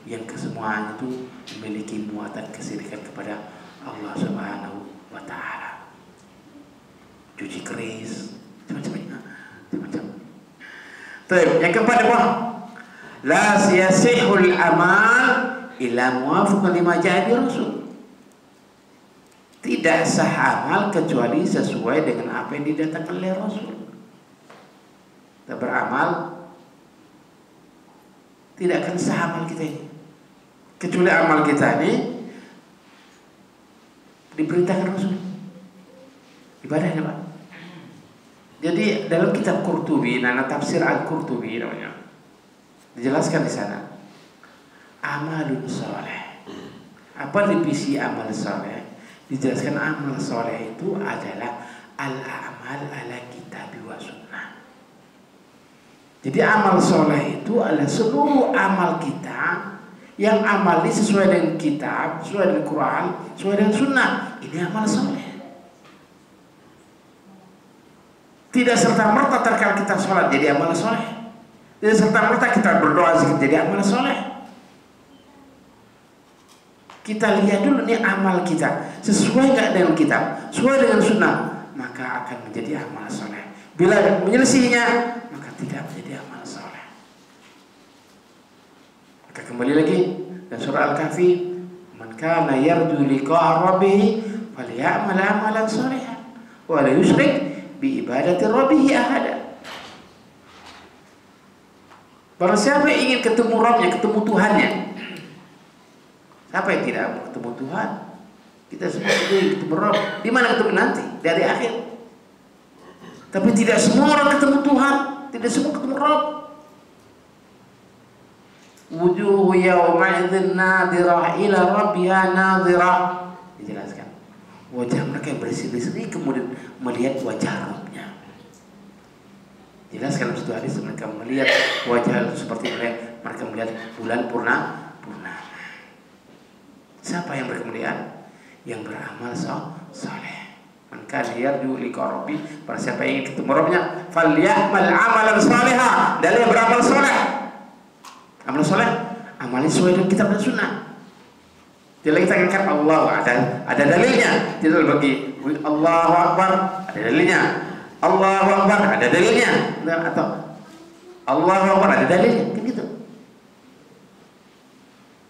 yang kesemuanya itu memiliki muatan kesirikan kepada Allah Subhanahu wa Ta'ala. Cuci keris, macam-macam. Yang keempat apa? La yasihul amal illa muwafiqan lima ja'a bi Rasul. Tidak sah amal kecuali sesuai dengan apa yang didatangkan oleh Rasul. Kita beramal tidak akan sah amal kita ini kecuali amal kita ini diperintahkan Rasul. Ibadahnya Pak. Jadi dalam kitab Qurtubi, nama tafsir Al-Qurtubi namanya, dijelaskan di sana amalun soleh. Apa definisi amal soleh? Dijelaskan amal soleh itu adalah al-amal ala kitab wa sunnah. Jadi amal soleh itu adalah seluruh amal kita yang amali sesuai dengan kitab, sesuai dengan Quran, sesuai dengan sunnah. Ini amal soleh. Tidak serta-merta terkala kita sholat jadi amal soleh. Tidak serta-merta kita berdoa zikir jadi amal soleh. Kita lihat dulu nih amal kita sesuai nggak dengan kitab, sesuai dengan sunnah, maka akan menjadi amal soleh. Bila menyelesainya, maka tidak menjadi amal soleh. Maka kembali lagi dan surah Al-Kahfi, man kana yarju liqa'a rabbih falyamal amalan sholihan wa la yusyrik bi ibadati rabbih ahada. Barang siapa yang ingin ketemu Rabbnya, ketemu Tuhannya. Siapa yang tidak mau ketemu Tuhan? Kita semua ingin ketemu Rabb. Di mana ketemu nanti? Dari akhir. Tapi tidak semua orang ketemu Tuhan, tidak semua ketemu Rabb. Wujuhu yawma'idhin nadhirah ila rabbiha nadhirah. Dijelaskan. Wajah mereka yang berseri-seri kemudian melihat wajah Rabbnya. Jelaskan dalam satu hadis mereka melihat wajah seperti mereka melihat bulan purnama. Siapa yang berkemuliaan? Yang beramal soleh. Man kana yarju liqa rabbi, para siapa yang ingin ketemu Rabbnya, falyamal amalan sholiha, dan dia beramal soleh. Amal soleh, amalnya sesuai dengan kitab dan sunnah. Tidak kita angkat Allah, ada dalilnya. Tidak bagi Allahu Akbar, ada dalilnya. Allahu Akbar, ada dalilnya. Atau Allahu Akbar, ada dalilnya. Kan gitu.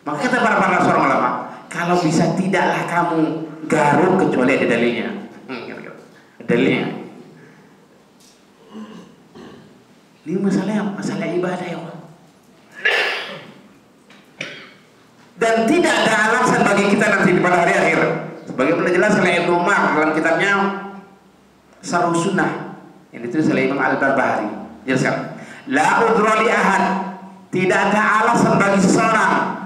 Maka kata para seorang ulama, kalau bisa tidaklah kamu garuk kecuali ada dalilnya. Dalilnya. Ini masalah ibadah ya Allah. Dan tidak ada alasan bagi kita nanti pada hari akhir Sebagaimana jelas oleh Ibnu Umar dalam kitabnya Syarh Sunnah yang ditulis oleh Imam Al-Barbahari. Jelaskan, la udhra li ahad, tidak ada alasan bagi seseorang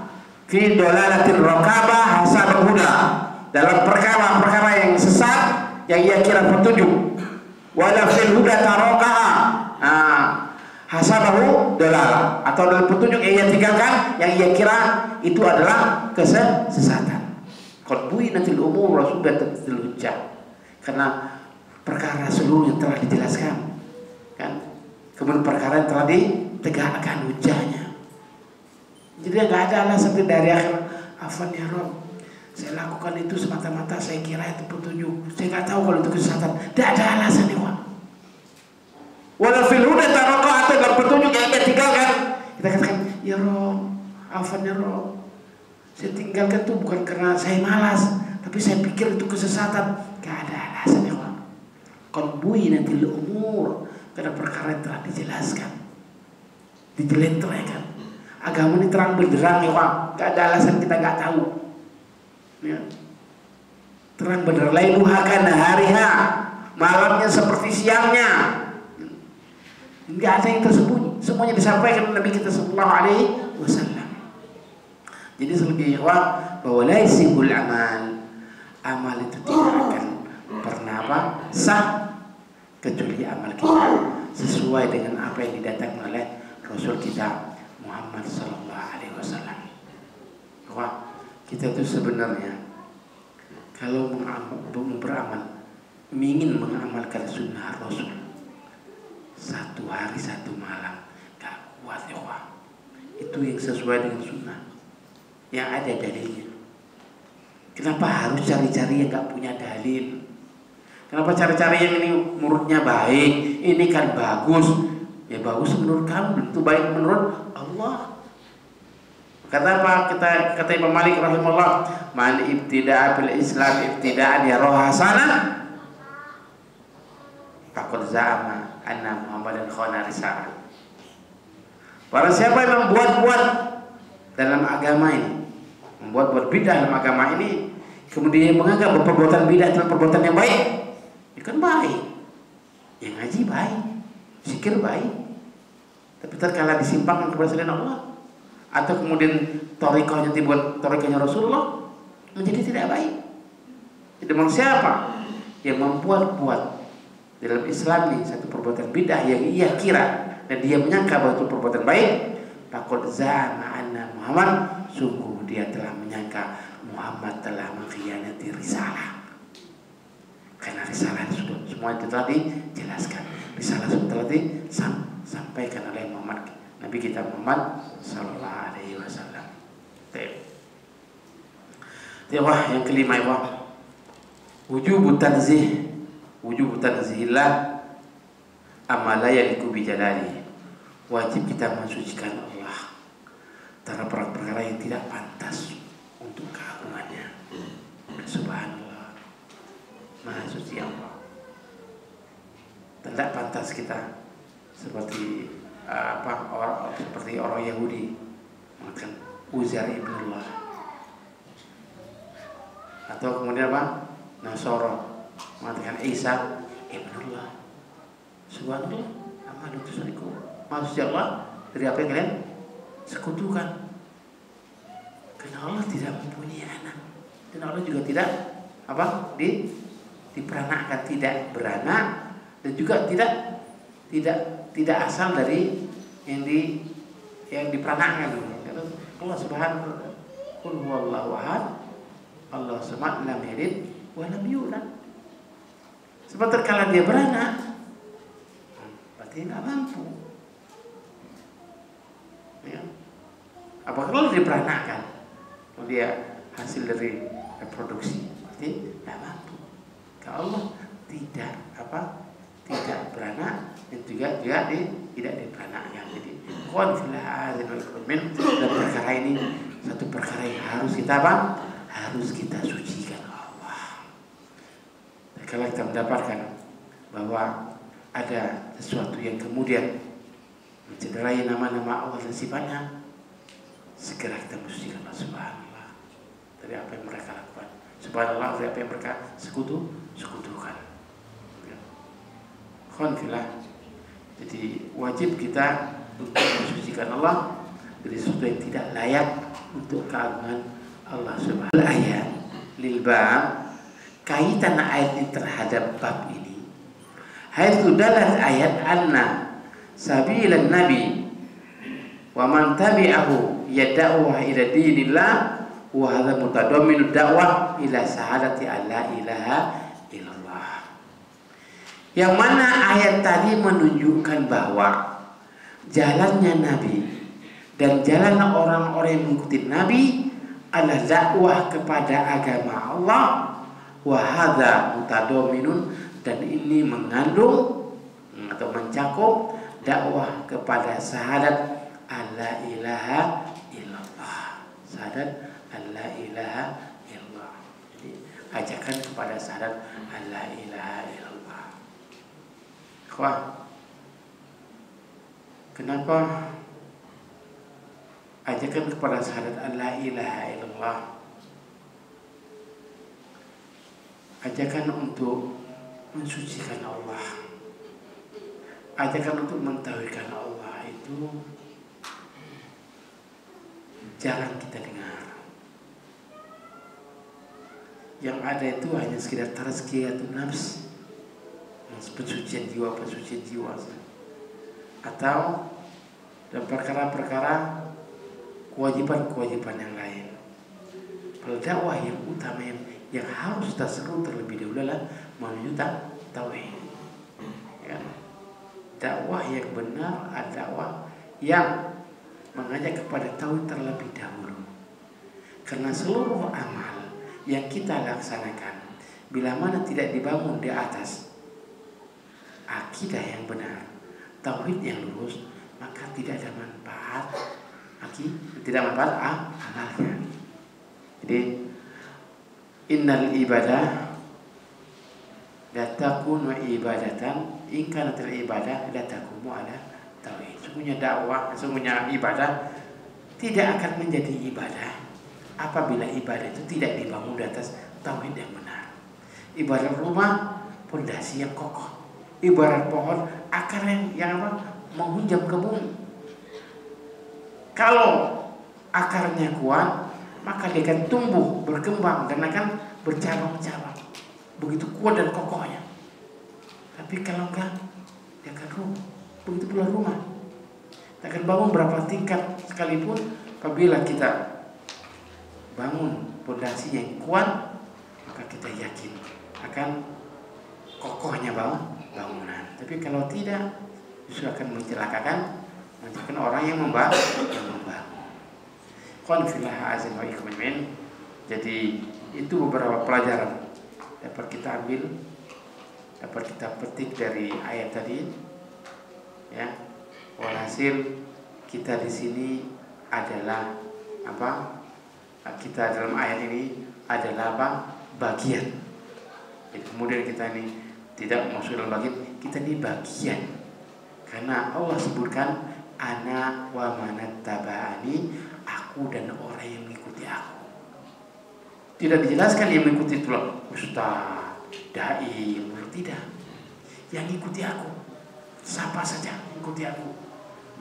fi dolalatin rokabah hasabah huda, dalam perkara-perkara yang sesat yang ia kira petunjuk, wala fil huda tarokaha hasabahu dolala, atau dalam petunjuk yang ia tinggalkan yang ia kira itu adalah kesesatan. Qad buinatil umur wa subatil hujjah, karena perkara seluruhnya telah dijelaskan kan, kemudian perkara yang telah ditegakkan hujahnya. Jadi nggak ada alasan dari akhir, afan ya Rob, saya lakukan itu semata-mata saya kira itu petunjuk, saya nggak tahu kalau itu kesesatan. Tidak ada alasan ya Pak. Walau fil huda taroka, atau dalam petunjuk yang kita tinggalkan, kita katakan ya Rob, afan ya Rob, saya tinggalkan itu bukan karena saya malas, tapi saya pikir itu kesesatan. Gak ada alasan ya Pak. Qad buinatil umur, karena perkara yang telah dijelaskan, dijelentrehkan. Agama ini terang benderang ya Pak. Gak ada alasan kita gak tahu ya. Terang benderang, lailuha kana hariha, malamnya seperti siangnya. Gak ada yang tersembunyi, semuanya disampaikan Nabi kita sallallahu alaihi wasallam. Jadi selebihnya bahwa laisibul amal itu tidak akan pernah sah kecuali amal kita sesuai dengan apa yang didatangkan oleh Rasul kita Muhammad sallallahu alaihi wasallam. Bahwa kita itu sebenarnya kalau beramal, ingin mengamalkan sunnah Rasul, satu hari satu malam gak kuat ya Wah. Itu yang sesuai dengan sunnah yang ada dalilnya. Kenapa harus cari-cari yang gak punya dalil? Kenapa cari-cari yang ini menurutnya baik, ini kan bagus? Ya bagus menurut kamu, itu baik menurut Allah. Kata apa? Kata Imam Malik rahimahullah, man ibtida'a bil Islam ibtida'an yarahu hasanah faqad za'ama anna Muhammadan khana risalah. Para siapa yang membuat-buat dalam agama ini, membuat bidah dalam agama ini, kemudian menganggap perbuatan bidah adalah perbuatan yang baik, itu kan baik. Yang ngaji baik, zikir baik, tapi terkala disimpangkan kepada selain Allah, atau kemudian thariqahnya dibuat thariqahnya Rasulullah, menjadi tidak baik. Jadi siapa yang membuat-buat dalam Islam ini satu perbuatan bidah yang ia kira dan dia menyangka bahwa itu perbuatan baik, faqad za'ama anna Muhammad, sungguh dia telah menyangka Muhammad telah mengkhianati risalah. Karena risalah sudah semua itu telah dijelaskan, risalah sudah telah disampaikan oleh Muhammad, Nabi kita Muhammad sallallahu alaihi wasallam. Yang kelima ya, wujub tanzihillah amala yaliku bijalali, wajib kita mensucikan Allah terhadap perkara yang tidak pantas untuk keagungannya. Subhanallah, maha suci Allah. Tidak pantas kita seperti seperti orang Yahudi mengatakan Uzair ibnullah, atau kemudian Nasara mengatakan Isa ibnullah. Subhanallah, amal itu syariku, maksudnya Allah dari apa yang kalian sekutukan. Karena Allah tidak mempunyai anak, dan Allah juga tidak diperanakkan, tidak beranak, dan juga tidak asal dari yang diperanakkan. Allah Subhanahu wa ta'ala, qul huwallahu ahad, Allah samad, lam yalid wa lam yulad. Sebab terkala dia beranak, berarti nggak mampu. Ya. Apakah kalau dia beranakkan, kalau dia hasil dari reproduksi, berarti nggak mampu. Kalau Allah tidak beranak dan juga tidak diperanakkan. Jadi dan perkara ini satu perkara yang harus kita sucikan Allah. Dan kalau kita mendapatkan bahwa ada sesuatu yang kemudian mencederai nama-nama Allah dan sifatnya, segera kita mensucikan Allah Subhanallah dari apa yang mereka lakukan. Subhanallah, apa yang mereka sekutukan. Alhamdulillah. Jadi wajib kita untuk mensucikan Allah dari sesuatu yang tidak layak untuk keagungan Allah Subhanahu wa taala. Ayat lil bab, kaitan ayat ini terhadap bab ini. Haitsu dalat ayat anna sabilan nabi wa man tabi'ahu yad'u ila dinillah wa hadha mutadammin da'wah ila sahadati alla ilaha illallah. Yang mana ayat tadi menunjukkan bahwa jalannya Nabi dan jalan orang-orang yang mengikuti Nabi adalah dakwah kepada agama Allah. Wa hadza mutadamminun, dan ini mengandung atau mencakup dakwah kepada syahadat alla ilaha illallah. Syahadat alla ilaha illallah. Jadi ajakan kepada syahadat alla ilaha illallah. Wah, kenapa ajakan kepada syahadat alla ilaha illallah? Ajakan untuk mensucikan Allah, ajakan untuk mentauhidkan Allah, itu jarang kita dengar. Yang ada itu hanya sekedar tazkiyatun nafs, pensucian jiwa, atau dan perkara-perkara kewajiban-kewajiban yang lain. Kalau dakwah yang utama yang harus kita seru terlebih dahulu adalah menuju tauhid. Ya. Dakwah yang benar adalah dakwah yang mengajak kepada tauhid terlebih dahulu. Karena seluruh amal yang kita laksanakan, bila mana tidak dibangun di atas akidah yang benar, tauhid yang lurus, maka tidak ada manfaat amalnya. Jadi innal ibadah la takunu ibadatan in kanat al ibadah la taqumu ala tauhid. Sungguhnya dakwah, sungguhnya ibadah tidak akan menjadi ibadah apabila ibadah itu tidak dibangun di atas tauhid yang benar. Ibarat rumah, pondasi yang kokoh. Ibarat pohon, akar yang menghunjam ke bumi. Kalau akarnya kuat, maka dia akan tumbuh, berkembang, dan akan bercabang-cabang. Begitu kuat dan kokohnya. Tapi kalau enggak, dia akan rubuh. Begitu pula rumah. Kita akan bangun berapa tingkat sekalipun, apabila kita bangun pondasi yang kuat, maka kita yakin akan kokohnya bangunan. Tapi kalau tidak, justru akan mencelakakan orang yang membangun. Qanfillah azim wa ikum. Jadi itu beberapa pelajaran dapat kita ambil, dapat kita petik dari ayat tadi. Ya, walhasil kita di sini adalah apa? Kita dalam ayat ini adalah apa? Bagian. Jadi kemudian kita ini tidak masuk dalam bagian, kita ini bagian. Karena Allah sebutkan ana wa manat taba'ani, aku dan orang yang mengikuti aku. Tidak dijelaskan yang mengikuti itulah ustaz, dai, tidak. Yang mengikuti aku, siapa saja mengikuti aku,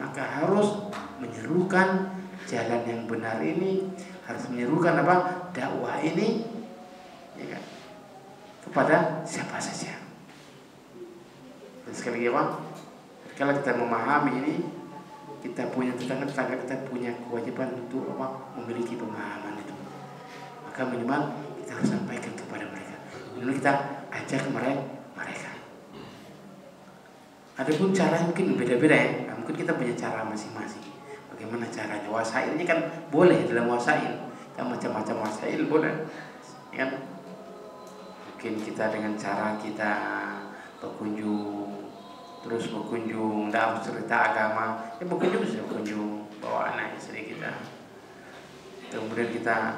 maka harus menyerukan jalan yang benar ini, harus menyerukan apa? Dakwah ini, ya kan? Kepada siapa saja. Dan sekali lagi, kalau kita memahami ini, kita punya tetangga-tetangga, kita punya kewajiban untuk apa? Memiliki pemahaman itu. Maka minimal kita harus sampaikan kepada mereka. Lalu kita ajak mereka. Adapun cara mungkin beda-beda ya. Nah, mungkin kita punya cara masing-masing. Bagaimana caranya? Wasail ini kan boleh dalam wasail. Kita macam-macam wasail boleh. Ya. Mungkin kita dengan cara kita berkunjung dalam cerita agama, ya berkunjung bawa anak istri kita. Kemudian kita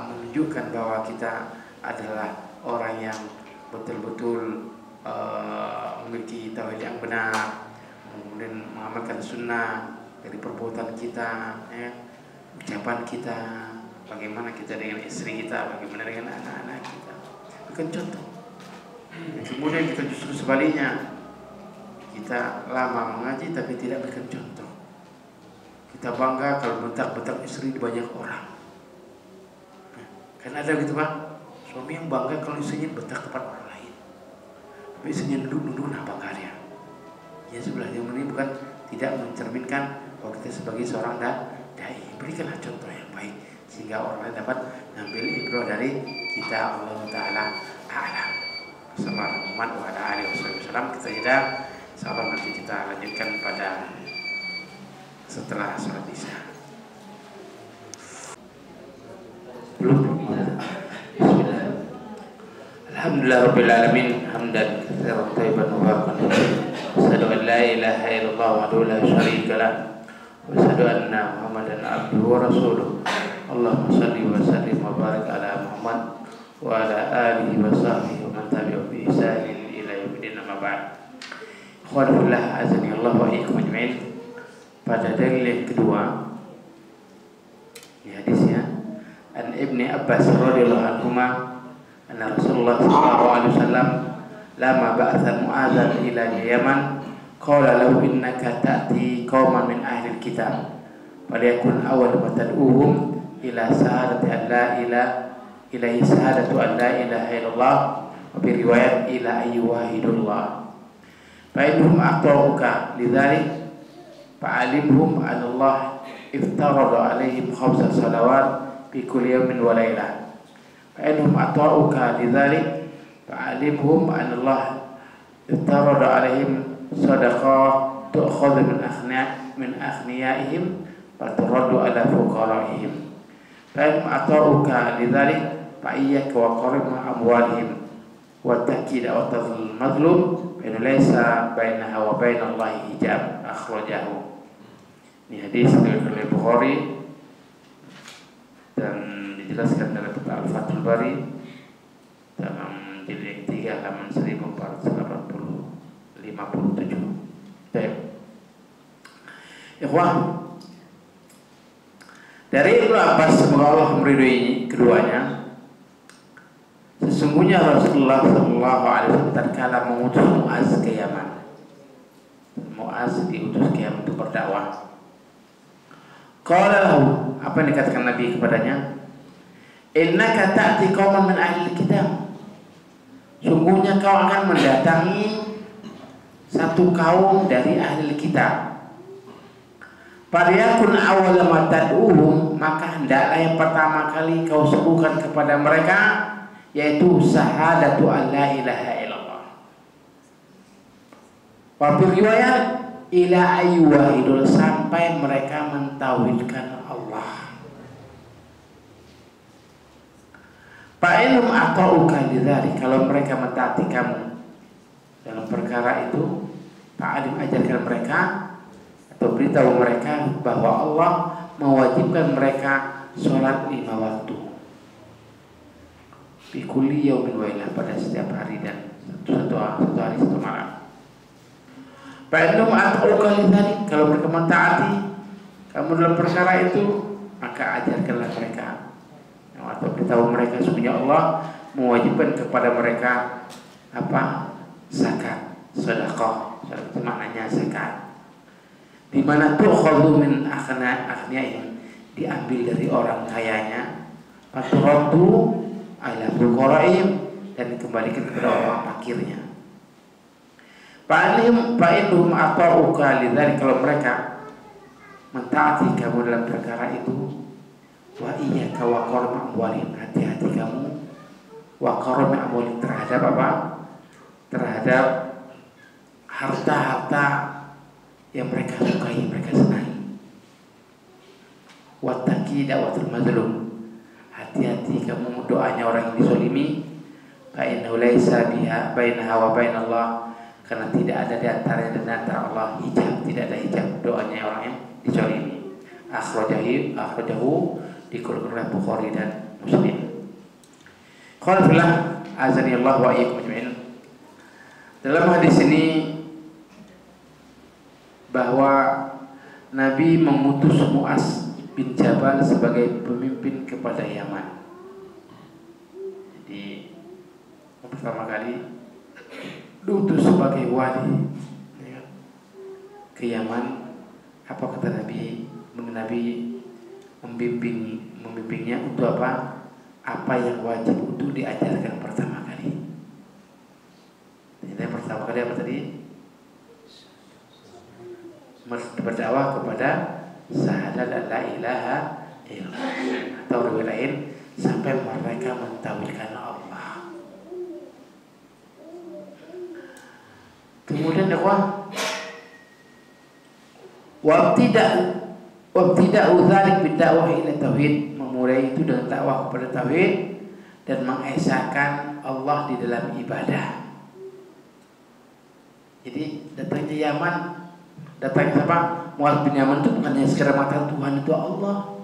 menunjukkan bahwa kita adalah orang yang betul-betul memiliki tauhid yang benar, kemudian mengamalkan sunnah dari perbuatan kita, ya, ucapan kita, bagaimana kita dengan istri kita, bagaimana dengan anak-anak kita. Bukan contoh. Kemudian kita justru sebaliknya, kita lama mengaji tapi tidak berikan contoh. Kita bangga kalau bentak-bentak istri di banyak orang. Kan ada gitu Pak, suami yang bangga kalau istrinya bentak tempat orang lain. Tapi istrinya duduk-duduk, nah bangga dia. Ya sebenarnya ini bukan tidak mencerminkan bahwa kita sebagai seorang dai. Berikanlah contoh yang baik sehingga orang lain dapat mengambil ibrah dari kita. Allah Ta'ala a'lam. Assalamualaikum warahmatullahi wabarakatuh. Kita jeda. Insyaallah nanti kita lanjutkan pada setelah sholat isya. Alhamdulillah rabbil alamin hamdan katsiran thayyiban mubarakan fihi. Asyhadu an la ilaha illallah wahdahu la syarika lah wa asyhadu anna Muhammadan abduhu wa rasuluh. Allahumma shalli wa sallim wa barik ala Muhammad wa ala alihi wa sahbihi wa man tabi'ahum bi ihsanin ila yaumil amma ba'd. Alhamdulillah azani Allah wa iyyakum ajma'in. Pada dalil yang kedua di hadisnya an Ibni Abbas radhiyallahu anhuma anna Rasulullah sallallahu alaihi wasallam lama ba'atha Mu'adzan ila Yaman qala lahu innaka ta'ti qauman min ahli kitab falyakun awwal ma tad'uhum ila sahadati an la ilaha shahadatu an la ilaha illallah wa bi riwayat ila ayyuhidullah fa innahum aqta'uka lidzalik fa'alimhum anallah iftarada alaihim khamsa salawat fi kulli yawmin wa lailah fa innahum ata'uka lidzalik fa'alimhum anallah iftarada alaihim sadaqah tu'khadhu min aghniyaihim wa turaddu ala fuqaraihim fa innahum ata'uka lidzalik fa iyyaka wa qarima amwalihim wa ta'kid wa tadhil mazlum fa inna laysa bainaha wa bainallahi hijab akhrajahu. Ini hadis diriwayatkan oleh Bukhari dan dijelaskan dalam kitab Al-Fathul Bari dalam jilid yang 3 halaman 1457. Baik. Ikhwan, dari Ibnu Abbas semoga Allah meridhoi keduanya, sesungguhnya Rasulullah sallallahu alaihi wasallam tatkala mengutus Mu'adz ke Yaman. Mu'adz diutus ke Yaman untuk berdakwah. Qala lahu, apa yang dikatakan Nabi kepadanya? Innaka ta'ti qauman min ahli kitab. Sungguhnya kau akan mendatangi satu kaum dari ahli kitab. Falyakun awwal ma tad'uhum, maka hendaklah yang pertama kali kau serukan kepada mereka yaitu syahadatu an la ilaha illallah. Wa riwayat ila ayyuhidul, sampai mereka mentauhidkan Allah. Fa'ilhum ata'uka lidzalik, kalau mereka mentaati kamu dalam perkara itu, fa'alim, ajarkan mereka atau beritahu mereka bahwa Allah mewajibkan mereka sholat 5 waktu fi kulli yaumin wa lailah, pada setiap hari dan satu hari satu malam. Fa'ilhum ata'uka lidzalik, kalau mereka mentaati kamu dalam perkara itu, maka ajarkanlah mereka atau beritahu mereka sesungguhnya Allah mewajibkan kepada mereka apa? Zakat, sedekah. Itu maknanya zakat. Di mana tu'khadhu min aghniyaihim, diambil dari orang kayanya, faturaddu ala fuqaraihim, dan dikembalikan kepada orang fakirnya. Fa'inhum ata'uka lidzalik, kalau mereka mentaati kamu dalam perkara itu, wa iyyaka wa qarma amwalihim, hati-hati kamu wa qarma amwalihim, terhadap apa? Terhadap harta-harta yang mereka sukai, mereka senangi. Wa taqi da'watul mazlum, hati-hati kamu doanya orang yang dizalimi. Fa innahu laisa biha bainaha wa bainallah, karena tidak ada di antaranya dan antara Allah hijab, tidak ada hijab doanya orang yang dizalimi. Akhrajahu dikeluarkan oleh Bukhari dan Muslim. Qala fillah azani Allah wa iyyakum ajma'in. Dalam hadis ini bahwa Nabi mengutus Mu'adz bin Jabal sebagai pemimpin kepada Yaman. Jadi pertama kali diutus sebagai wali ya, ke Yaman. Apa kata Nabi? Nabi membimbingnya untuk apa? Apa yang wajib untuk diajarkan pertama kali. Jadi pertama kali apa tadi? Berdakwah kepada syahadat la ilaha illallah, atau lebih lain sampai mereka mentauhidkan Allah. Kemudian wabtida'u dzalik bidakwah ila tauhid, memulai itu dengan dakwah kepada tauhid dan mengesahkan Allah di dalam ibadah. Jadi datangnya Yaman, datangnya siapa? Mu'adz bin Yaman itu bukannya sekedar mengatakan Tuhan itu Allah,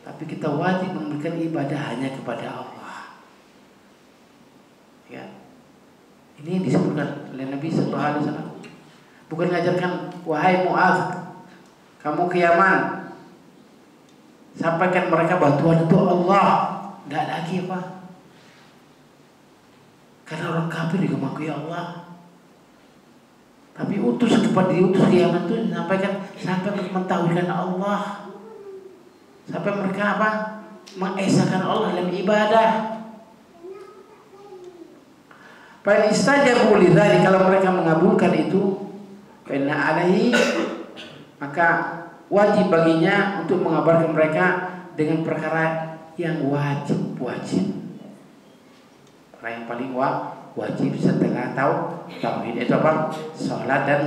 tapi kita wajib memberikan ibadah hanya kepada Allah. Ya. Ini disebutkan oleh Nabi sallallahu alaihi wasallam. Bukan mengajarkan, wahai Mu'adz, kamu ke Yaman, sampaikan mereka bahwa Tuhan itu Allah. Tidak lagi apa? Karena orang kafir juga mengakui Allah. Tapi diutus ke Yaman itu sampaikan sampai mereka mentauhidkan Allah, sampai mereka apa? Mengesahkan Allah dalam ibadah. Fa istajabu lidzalik, kalau mereka mengabulkan itu, fa inna alaihi, maka wajib baginya untuk mengabarkan mereka dengan perkara yang wajib. Perkara yang paling wajib setelah tauhid itu apa? Salat dan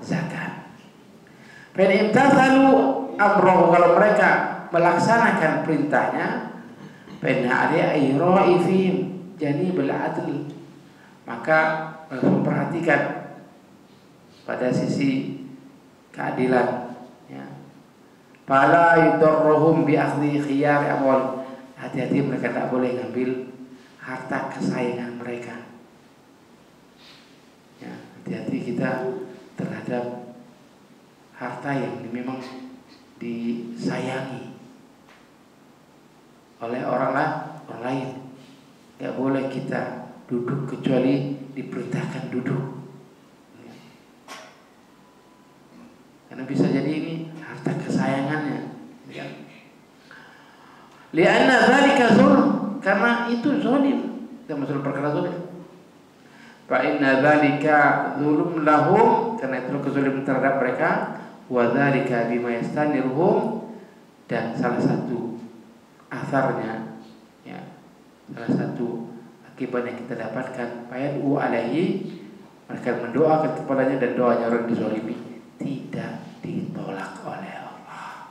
zakat. Fa in imtathalu amrahu, kalau mereka melaksanakan perintahnya, fa inna alaihi raifihim janibul adl, maka memperhatikan pada sisi keadilan ya. Fala yudarruhum bi akhdhi khiyar amwal, hati-hati mereka tak boleh ngambil harta kesayangan mereka ya. Hati-hati kita terhadap harta yang memang disayangi oleh orang lain. Tidak boleh kita duduk kecuali diperintahkan duduk. Karena bisa jadi ini harta kesayangannya. Ya. Lianna dzalika zulm, karena itu zalim. Kita masuk perkara zalim. Fa inna dzalika zulm lahum, karena itu kezaliman terhadap mereka. Wa dzalika bima yastaniruhum, dan salah satu atharnya ya, salah satu akibat yang kita dapatkan, fayad'u alaihi, mereka mendoakan kepadanya, dan doanya orang dizalimi tidak ditolak oleh Allah.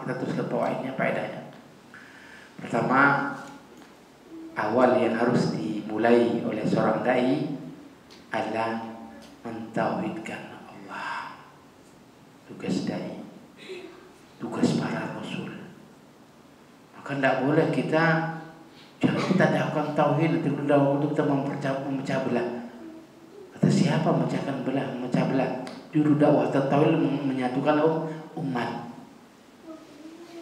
Kita teruskan poinnya, faedahnya. Pertama, awal yang harus dimulai oleh seorang dai adalah mentauhidkan Allah. Tugas dai, tugas para rasul. Maka tidak boleh jangan kita dakwahkan tauhid untuk kita memecah belah. Kata siapa memecah belah? Juru dakwah tauhid menyatukan umat.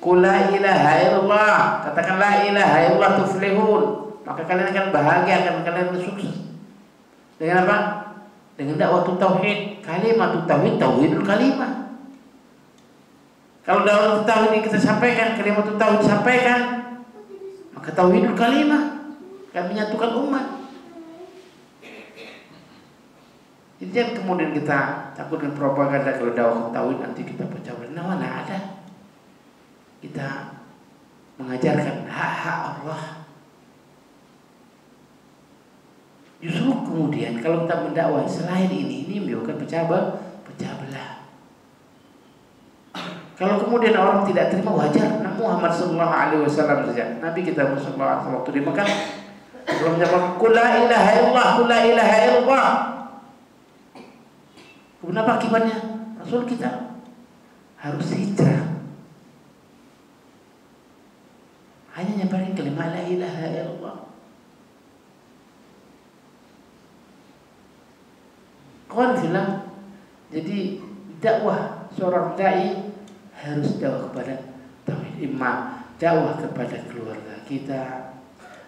Qul la ilaha illallah, katakan la ilaha illallah tuflihun, maka kalian akan bahagia, kalian sukses. Dengan apa? Dengan dakwah tauhid. Kalimat tauhid, tauhidul kalimah. Kalau dakwah tauhid kita sampaikan, kalimat tauhid sampaikan, maka tauhidul kalimah akan menyatukan umat. Jadi jangan kemudian kita takut dengan propaganda kalau dakwah tauhid nanti kita pecah belah. Nah, mana ada? Kita mengajarkan hak-hak Allah. Justru kemudian kalau kita mendakwah selain ini menyebabkan pecah belah. Kalau kemudian orang tidak terima, wajar. Nabi Muhammad sallallahu alaihi wasallam saja, Nabi kita sallallahu alaihi wasallam waktu di Mekah belum menjawab qul la ilaha illallah, qul la ilaha illallah. Kemudian apa akibatnya? Rasul kita harus hijrah. Hanya nyebarin kalimat la ilaha illallah. Kawan bilang, jadi dakwah seorang dai harus dakwah kepada tauhid. Imma dakwah kepada keluarga kita,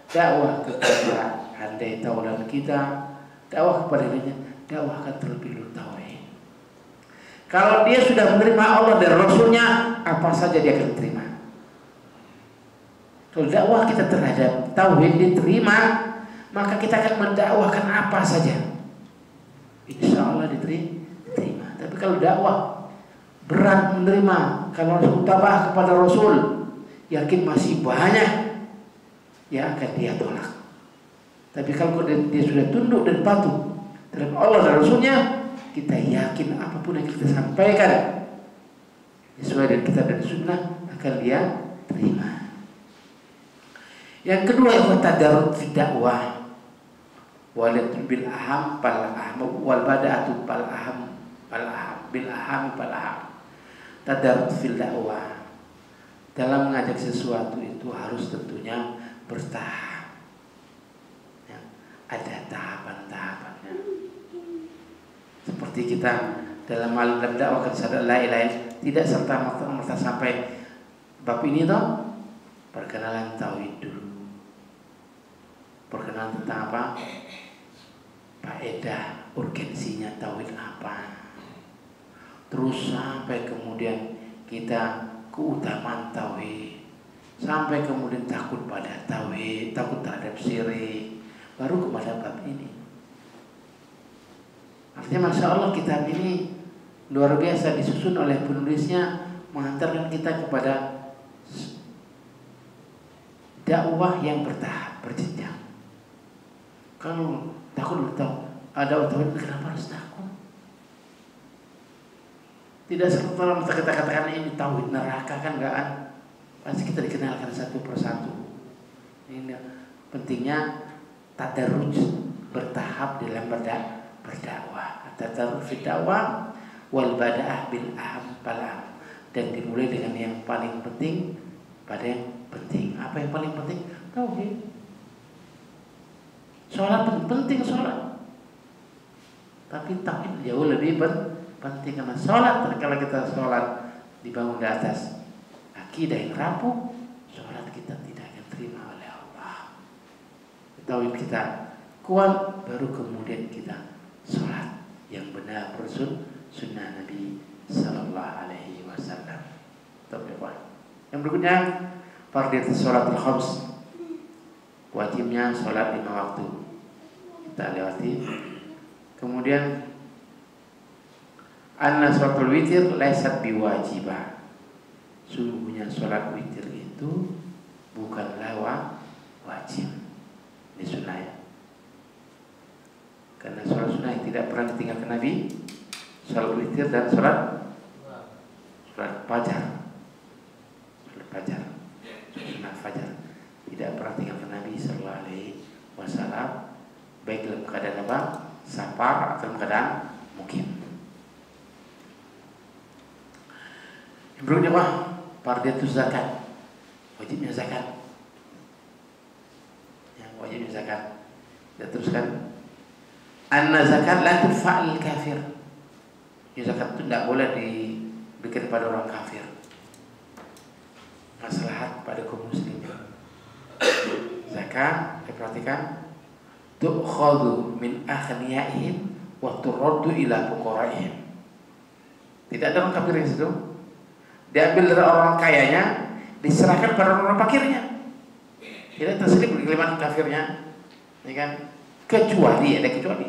dakwah kepada handai taulan kita, dakwah kepada dirinya, dakwahkan terlebih dahulu tauhid. Kalau dia sudah menerima Allah dan Rasulnya, apa saja dia akan terima. Kalau dakwah kita terhadap tauhid diterima, maka kita akan mendakwahkan apa saja, insya Allah diterima. Tapi kalau dakwah berat menerima, kalau harus mutabah kepada Rasul, yakin masih banyak yang akan dia tolak. Tapi kalau dia sudah tunduk dan patuh terhadap Allah dan Rasulnya, kita yakin apapun yang kita sampaikan sesuai dengan kitab dan sunnah akan dia terima. Yang kedua, yang tadarrud fi dakwah, walid bil aham pal aham wal bada'atu pal aham bil aham pal aham. Tadarrud fil dakwah, dalam mengajak sesuatu itu harus tentunya bertahap, ya, ada tahapan-tahapannya. Seperti kita dalam dakwah kepada la ilaha illallah, tidak serta-merta sampai bab ini toh, perkenalan tauhid dulu. Perkenalan tentang apa? Faedah, urgensinya tauhid apa? Terus sampai kemudian kita keutamaan tauhid, sampai kemudian takut pada tauhid, takut terhadap syirik, baru kepada bab ini. Artinya Masya Allah, kitab ini luar biasa disusun oleh penulisnya, mengantarkan kita kepada dakwah yang bertahap, berjenjang. Kalau takut ada tauhid, kenapa harus takut? Tidak serta-merta kita katakan ini tauhid neraka, kan enggak? Pasti kita dikenalkan satu persatu. Ini pentingnya tadarruj, bertahap dalam berdakwah. Tadarruj fi dakwah wal bada'ah bil aham palam, dan dimulai dengan yang paling penting pada yang penting. Apa yang paling penting? Tauhid. Sholat penting, sholat. Tapi tauhid jauh lebih penting, karena sholat, kalau kita sholat dibangun di atas akidah yang rapuh, sholat kita tidak akan terima oleh Allah. Tauhid kita kuat, baru kemudian kita sholat yang benar Rasul sunnah Nabi Sallallahu Alaihi Wasallam. Yang berikutnya, fardhu sholatul khams, wajibnya sholat 5 waktu, kita lewati. Kemudian anna sholatul witir laisat biwajibah, sungguhnya sholat witir itu bukanlah wajib, ini sunnah ya. Karena sholat sunnah yang tidak pernah ditinggalkan Nabi, sholat witir dan sholat fajar, sunnah fajar tidak pernah tinggalkan Nabi Sallallahu Alaihi Wasallam, baik dalam keadaan apa, safar atau dalam keadaan mukim. Yang berikutnya apa? Fardhu zakat, wajibnya zakat. Yang wajibnya zakat. Dan teruskan, anna zakat la tudfa'al kafir. Ya, zakat itu tidak boleh diberikan pada orang kafir. Maslahat pada kaum muslimin. Zakat, diperhatikan, tu'khadhu min aghniyaihim wa turaddu ila fuqaraihim. Tidak ada orang kafir di situ. Diambil dari orang kayanya, diserahkan pada orang fakirnya. Tidak terselip di kalimat kafirnya, ya kan? Kecuali, ada kecuali.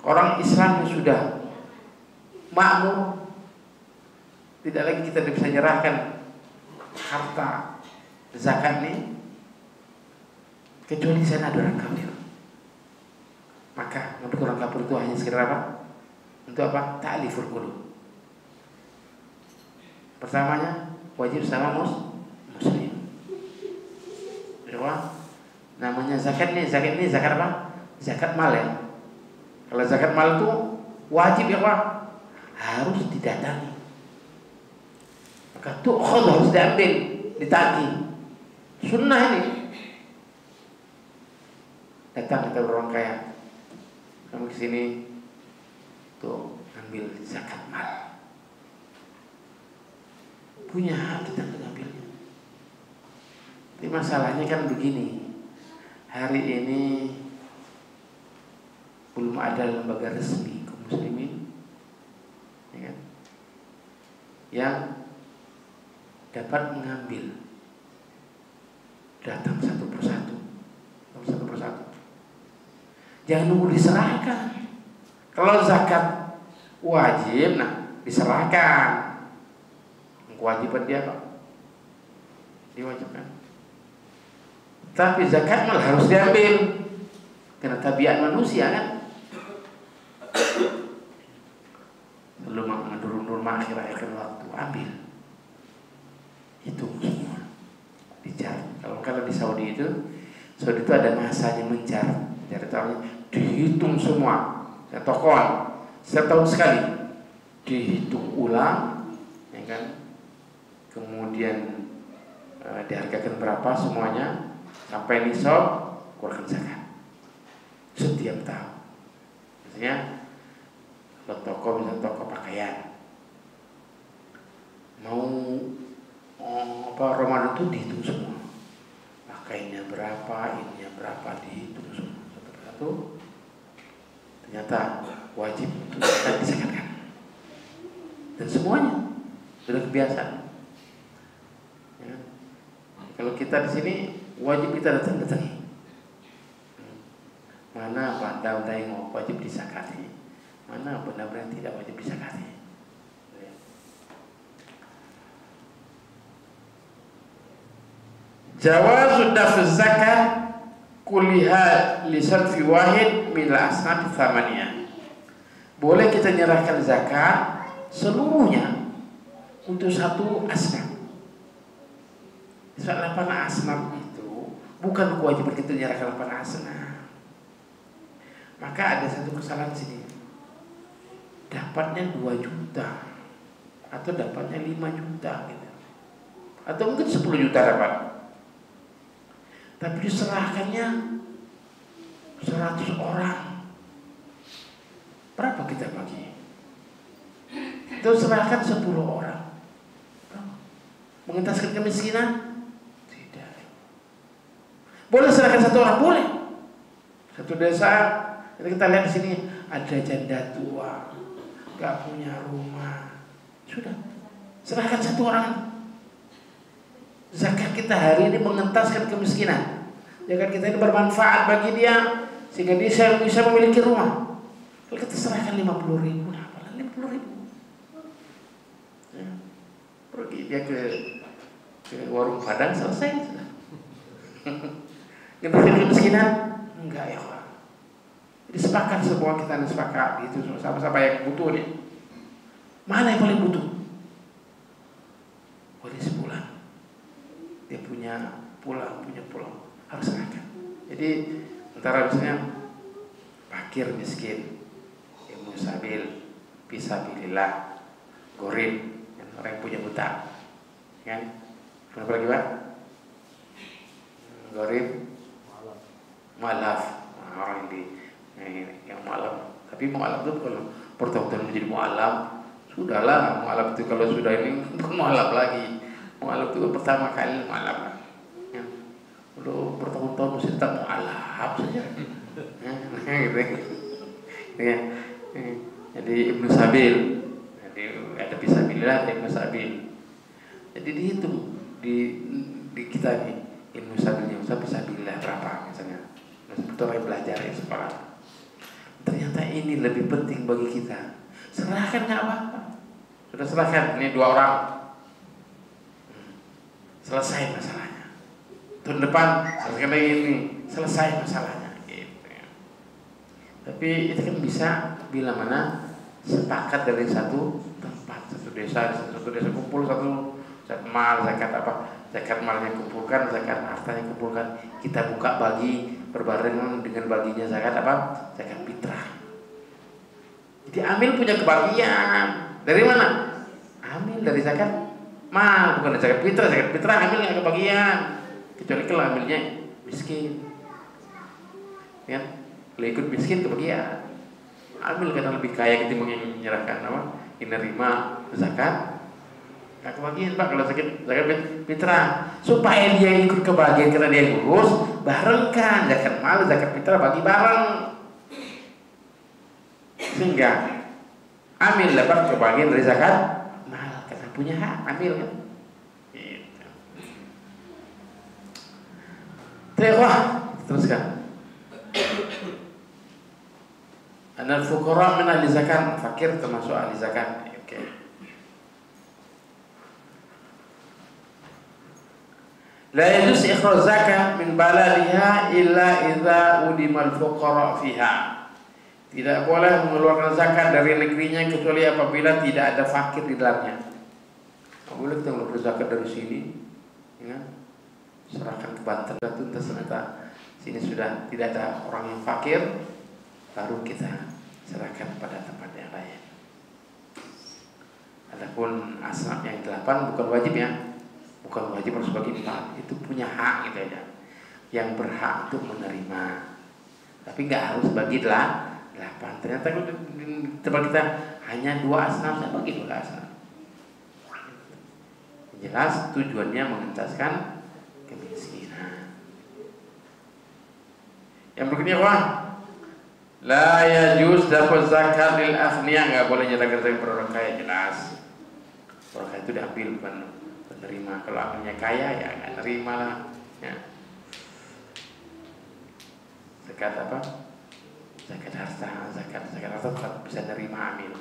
Orang Islam yang sudah makmur, tidak lagi kita bisa menyerahkan harta zakat ini, kecuali sana ada orang kafir. Maka untuk orang kafir itu hanya sekedar apa? Untuk apa? Ta'liful qulub. Pertamanya wajib sama muslim. Kedua, namanya zakat ini zakat apa? Zakat mal ya. Kalau zakat mal itu wajib ya Pak, harus didatangi. Maka tu'khadh, harus diambil, ditagih. Sunnah ini. Datang kita orang kaya, kamu kesini tuh ambil zakat mal. punya hak kita mengambilnya. Tapi masalahnya kan begini, hari ini belum ada lembaga resmi kaum muslimin, ya kan, yang dapat mengambil, datang satu persatu. Jangan nunggu diserahkan. Kalau zakat wajib, nah diserahkan. Kewajiban dia kok diwajibkan. Tapi zakat malah harus diambil, karena tabiat manusia kan. Belum menurun akhir-akhir waktu ambil. Itu semua dijar. Kalau di Saudi itu ada masanya mencar. Jadi tahunnya dihitung semua. Tokoan setahun sekali dihitung ulang, ya kan? Kemudian dihargakan berapa semuanya sampai nisab, keluarkan zakat setiap tahun. Misalnya kalau toko, misalnya toko pakaian mau Ramadan itu dihitung semua, pakaiannya berapa, ininya berapa, dihitung semua satu persatu. Ternyata wajib untuk zakat disakatkan, dan semuanya sudah kebiasaan. Ya. Kalau kita di sini wajib kita datang-datangi. Mana Pak Daeng wajib disakati, mana benar-benar tidak wajib disakati. Jawaz daf'uz zakat kuliha li sarfi wahid min al-asnaf tsamaniyah. Boleh kita nyerahkan zakat seluruhnya untuk satu asnaf. 8 asnaf itu bukan kewajiban kita nyerahkan 8 asnaf. Maka ada satu kesalahan sini. Dapatnya 2 juta atau dapatnya 5 juta gitu. Atau mungkin 10 juta dapat. Tapi diserahkannya 100 orang. Berapa kita bagi? Itu serahkan 10 orang. Mengentaskan kemiskinan? Tidak. Boleh serahkan 1 orang? Boleh. Satu desa, kita lihat di sini ada janda tua, gak punya rumah. Sudah, serahkan 1 orang. Zakat kita hari ini mengentaskan kemiskinan. Zakat kita ini bermanfaat bagi dia sehingga dia bisa memiliki rumah. Kalau kita serahkan 50.000, nah apalah 50.000. Ya. Pergi dia ke warung Padang, selesai sudah. Ngentaskan kemiskinan? Enggak ya Pak. Jadi sepakat semua, kita sepakat itu sama-sama yang butuh nih. Mana yang paling butuh? Boleh sebulan. Dia punya pulang harus serahkan. Jadi antara misalnya fakir miskin, ilmu sabil, fisabilillah, gorib, orang yang punya hutang, kan? Kenapa lagi Pak? Gorib, mualaf, orang yang mualaf. Tapi mualaf itu kalau bertahun-tahun menjadi mualaf, sudahlah mualaf itu kalau sudah ini bukan mualaf lagi. Mu'alaf itu pertama kali mu'alaf ya. Udah bertahun-tahun mesti tetap mu'alaf saja ya, gitu ya. Jadi Ibnu Sabil, jadi ada fisabilillah, ada Ibnu Sabil. Jadi dihitung di kita nih Ibnu Sabilnya, fisabilillah berapa misalnya. Betul orang belajar ya sekolah. Ternyata ini lebih penting bagi kita. Serahkan nggak apa-apa. Sudah serahkan, ini 2 orang. Selesai masalahnya. Tahun depan selesai lagi ini, selesai masalahnya gitu ya. Tapi itu kan bisa bila mana sepakat dari satu tempat, satu desa kumpul satu zakat mal, zakat apa? Zakat malnya kumpulkan, zakat hartanya kumpulkan. Kita buka bagi berbarengan dengan baginya zakat apa? Zakat fitrah. Jadi ambil punya kebagian. Dari mana? Ambil dari zakat mal, bukan zakat fitrah. Zakat fitrah ambil yang kebagian, kecuali kalau ambilnya miskin, ya. Kalau ikut miskin kebagian, ambil karena lebih kaya ketimbang yang menyerahkan apa? Menerima zakat nggak kebagian Pak kalau zakat fitrah, supaya dia ikut kebagian karena dia ngurus, barengkan zakat mal, zakat fitrah bagi bareng, sehingga amil dapat kebagian dari zakat mal karena punya hak amil kan. Gitu. Teruskan. Anal fuqara min ahli zakat, fakir termasuk ahli zakat. Oke. La yajuz ikhraj zakat min baladiha illa idza udimal fuqara fiha. Tidak boleh mengeluarkan zakat dari negerinya kecuali apabila tidak ada fakir di dalamnya. Tidak boleh kita mengeluarkan zakat dari sini, ya, serahkan ke Banten, tuntas ternyata sini sudah tidak ada orang yang fakir, baru kita serahkan pada tempat yang lain. Adapun asnaf yang 8 bukan wajib ya, bukan wajib harus bagi 4, itu punya hak gitu aja, yang berhak untuk menerima, tapi nggak harus bagi 8. Ternyata di tempat kita hanya 2 asnaf, saya bagi 2 asnaf. Jelas tujuannya mengentaskan kemiskinan. Yang berikutnya apa? La yajuz dapat zakat lil aghniya, nggak boleh nyerahkan zakat pada orang kaya, jelas. Orang kaya itu diambil bukan penerima. Kalau akhirnya kaya ya nggak nerima lah. Ya. Zakat apa? Zakat harta, zakat harta bisa nerima amil,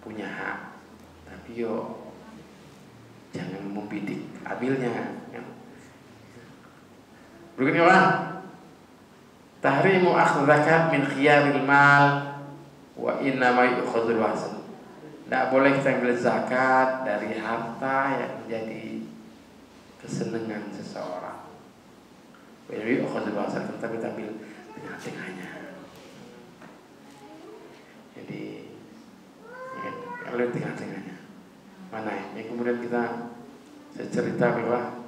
punya hak, tapi yo jangan membidik amilnya. Ya. Berikutnya apa? Tahrimu akhdh zakat min khiyaril mal wa inna ma yu'khadhul wasl. Tidak boleh kita ambil zakat dari harta yang menjadi kesenangan seseorang. Wa yu'khadhul wasl, tetapi kita ambil tengah-tengahnya. Jadi ya, ambil tengah-tengahnya. Mana yang kemudian kita cerita bahwa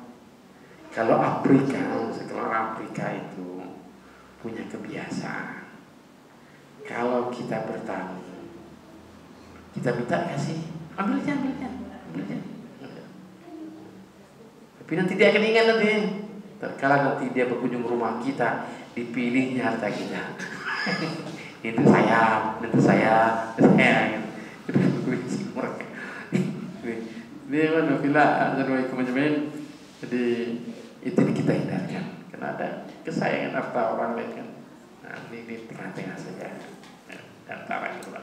kalau Afrika, sekelompok Afrika itu punya kebiasaan, kalau kita bertamu, kita minta kasih, ambilnya. Tapi nanti dia akan ingat nanti, terkala nanti dia berkunjung rumah kita, dipilihnya harta kita. Itu saya. Ini kan bila jadi itu kita hindarkan. Karena ada kesayangan harta orang lain kan. Nah, ini di tengah-tengah saja. Antara itu lah.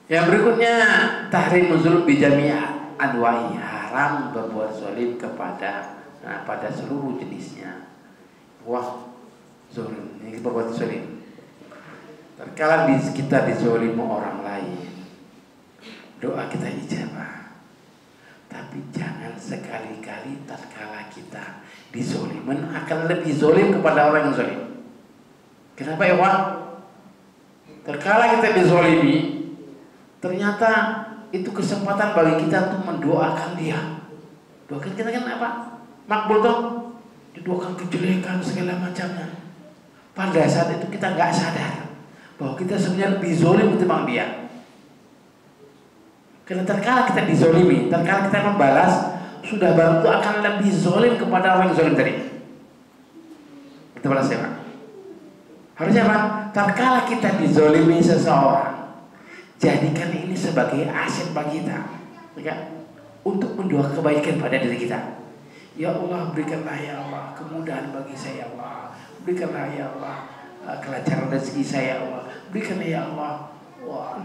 Yang berikutnya tahrim zulm bi jami' anwa'i, haram berbuat zalim kepada pada seluruh jenisnya. Wah, zalim ini berbuat zalim. Terkala kita dizalimi orang lain, doa kita ijabah. Tapi jangan sekali-kali tatkala kita dizoliman akan lebih zolim kepada orang yang zolim. Kenapa ya Wak? Terkala kita dizolimi, ternyata itu kesempatan bagi kita untuk mendoakan dia. Doakan kita kan apa? Makbul toh? Didoakan kejelekan segala macamnya. Pada saat itu kita nggak sadar bahwa kita sebenarnya lebih zolim ketimbang dia. Karena terkala kita dizolimi, terkala kita membalas, sudah baru itu akan lebih zolim kepada orang yang zolim tadi. Kita balas ya Pak. Harusnya Pak, terkala kita dizolimi seseorang, jadikan ini sebagai aset bagi kita, ya, untuk mendoa kebaikan pada diri kita. Ya Allah, berikanlah ya Allah kemudahan bagi saya ya Allah, berikanlah ya Allah kelancaran rezeki saya ya Allah, berikanlah ya Allah. Wah,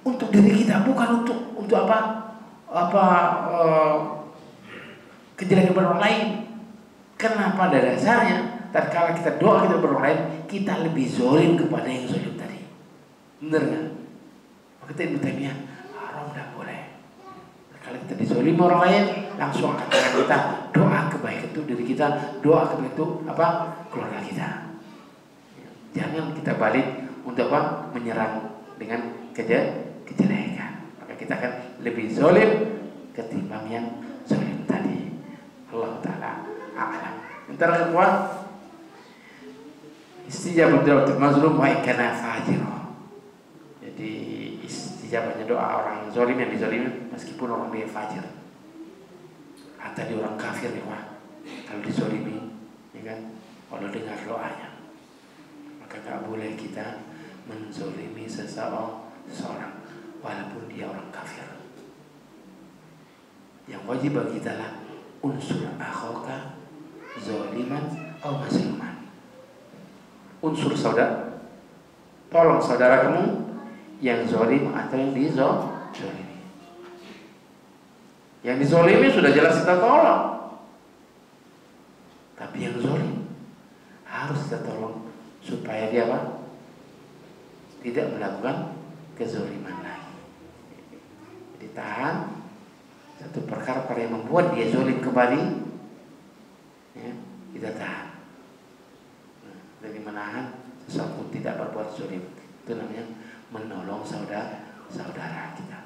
untuk diri kita, bukan untuk apa kejelekan pada orang lain. Karena pada dasarnya tatkala kita doa kita pada orang lain, kita lebih zolim kepada yang zolim tadi. Benar nggak? Maka kita Ibnu Taimiyah, haram tidak boleh. Kalau kita dizolimi orang lain, langsung angkat tangan kita, doa kebaikan itu diri kita, doa kebaikan itu keluarga kita. Jangan kita balik untuk menyerang dengan kejelekan. Maka kita akan lebih zolim ketimbang yang zolim tadi. Allah Ta'ala a'lam. Antara kedua, istijabah da'watul mazlum wa in kana fajira. Jadi istijabahnya doa orang yang zalim, yang dizalimi meskipun orang dia fajir. Hatta di orang kafir ya Pak, kalau dizalimi, ya kan, Allah dengar doanya. Maka nggak boleh kita menzalimi seseorang walaupun dia orang kafir. Yang wajib bagi kita lah unsur akhaka zaliman atau mazluman. Unsur saudara, tolong saudara kamu yang zalim atau yang dizalimi. Yang dizalimi sudah jelas kita tolong, tapi yang zalim harus kita tolong supaya dia apa? Tidak melakukan kezaliman lagi. Ditahan satu perkara yang membuat dia zalim kembali, ya, kita tahan. Dari menahan sesuatu tidak berbuat zalim, itu namanya menolong saudara kita.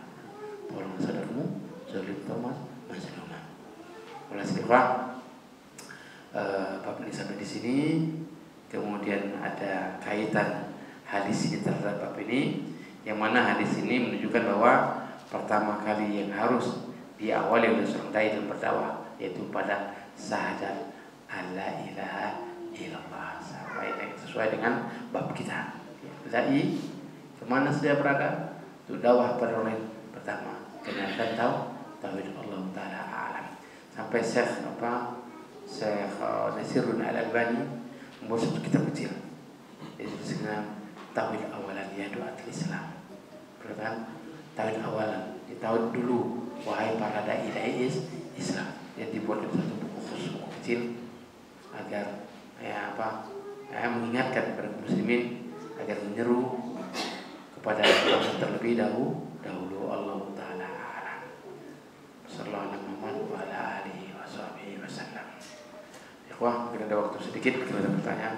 Tolong saudaramu zalim Thomas mazluman. Oleh sebab bab ini sampai di sini, kemudian ada kaitan hadis ini terhadap bab ini, yang mana hadis ini menunjukkan bahwa pertama kali yang harus diawali oleh seorang dai dalam berdakwah yaitu pada syahadat alla ilaha illallah, sesuai dengan bab kita. Dai kemana saja berada, itu dakwah pada orang pertama kenalkan tauhid Allah Taala alam. Sampai Syekh Nasirun Al-Albani membuat satu kitab kecil itu dengan tauhid awalan ya doa Islam. Berarti tauhid awalan, di tauhid dulu wahai para dai Islam, yang dibuat satu buku khusus kecil agar mengingatkan kepada muslimin agar menyeru kepada Allah terlebih dahulu Allah Taala alam. Sallallahu alaihi wa ala alihi wasallam. Ikhwah, mungkin ada waktu sedikit kalau ada pertanyaan.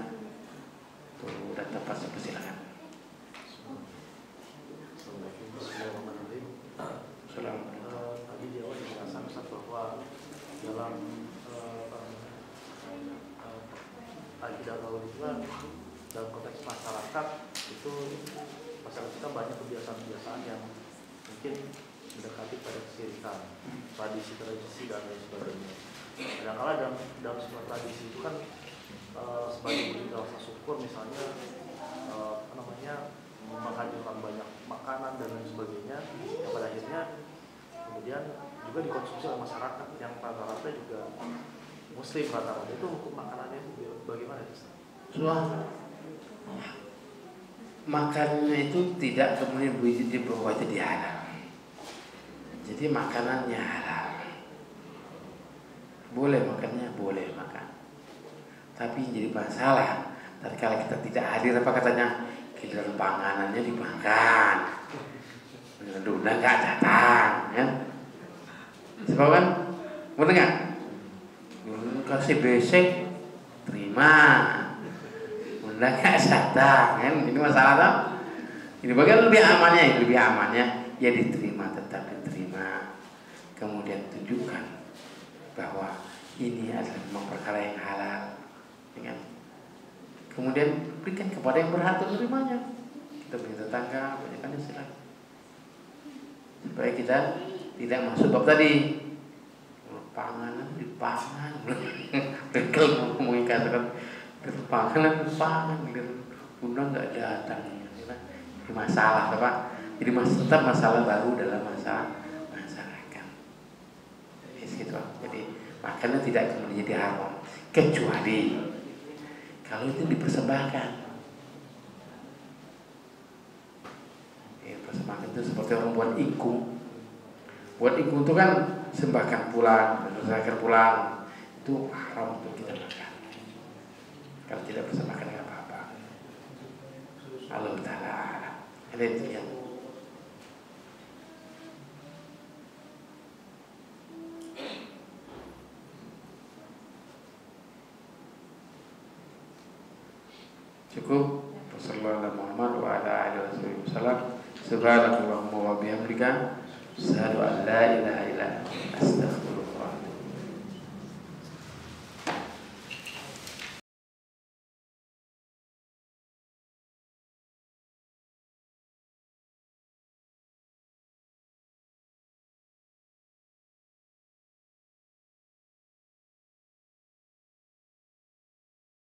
Tuh dan tempat silakan. Tadi di awal dijelaskan bahwa dalam akidah Islam dalam konteks masyarakat itu kita banyak kebiasaan-kebiasaan yang mungkin mendekati pada kesyirikan, tradisi-tradisi dan lain sebagainya. Kadang-kadang dalam sebuah tradisi itu kan sebagai bentuk rasa syukur misalnya menghadirkan banyak makanan dan lain sebagainya, yang pada akhirnya kemudian juga dikonsumsi oleh masyarakat yang rata-rata juga muslim rata-rata. Itu hukum makanannya bagaimana Ustaz? Makannya itu tidak kemudian berubah jadi halal. Jadi makanannya halal. Boleh makannya, boleh makan. Tapi jadi masalah tatkala kita tidak hadir, apa katanya? Giliran panganannya dimakan. Duna nggak datang, ya. Sebab kan, bener nggak? Kasih basic, terima. Unda nggak datang, kan? Ini masalah tuh. Ini bagian lebih amannya ya diterima, tetap diterima. Kemudian tunjukkan bahwa ini adalah memang perkara yang halal, dengan kemudian berikan kepada yang berhak untuk menerimanya. Kita punya tetangga, banyakkan istilah supaya kita tidak masuk bab tadi panganan dipangan. Bekel ngomongin katakan panganan dipangan, undang nggak datang, ini masalah Pak. Jadi tetap masalah baru dalam masyarakat. Jadi makannya tidak kemudian jadi haram, kecuali kalau itu dipersembahkan. Persembahkan itu seperti orang buat ingkung. Buat ingkung itu kan sembahkan pulang, persembahkan pulang, itu haram untuk kita makan. Kalau tidak persembahkan nggak apa-apa. Allah Taala. Ada itu yang cukup. Wassalamualaikum warahmatullahi wabarakatuh. Subhanallahumma wa bihamdika asyhadu an la ilaha illa anta astaghfiruka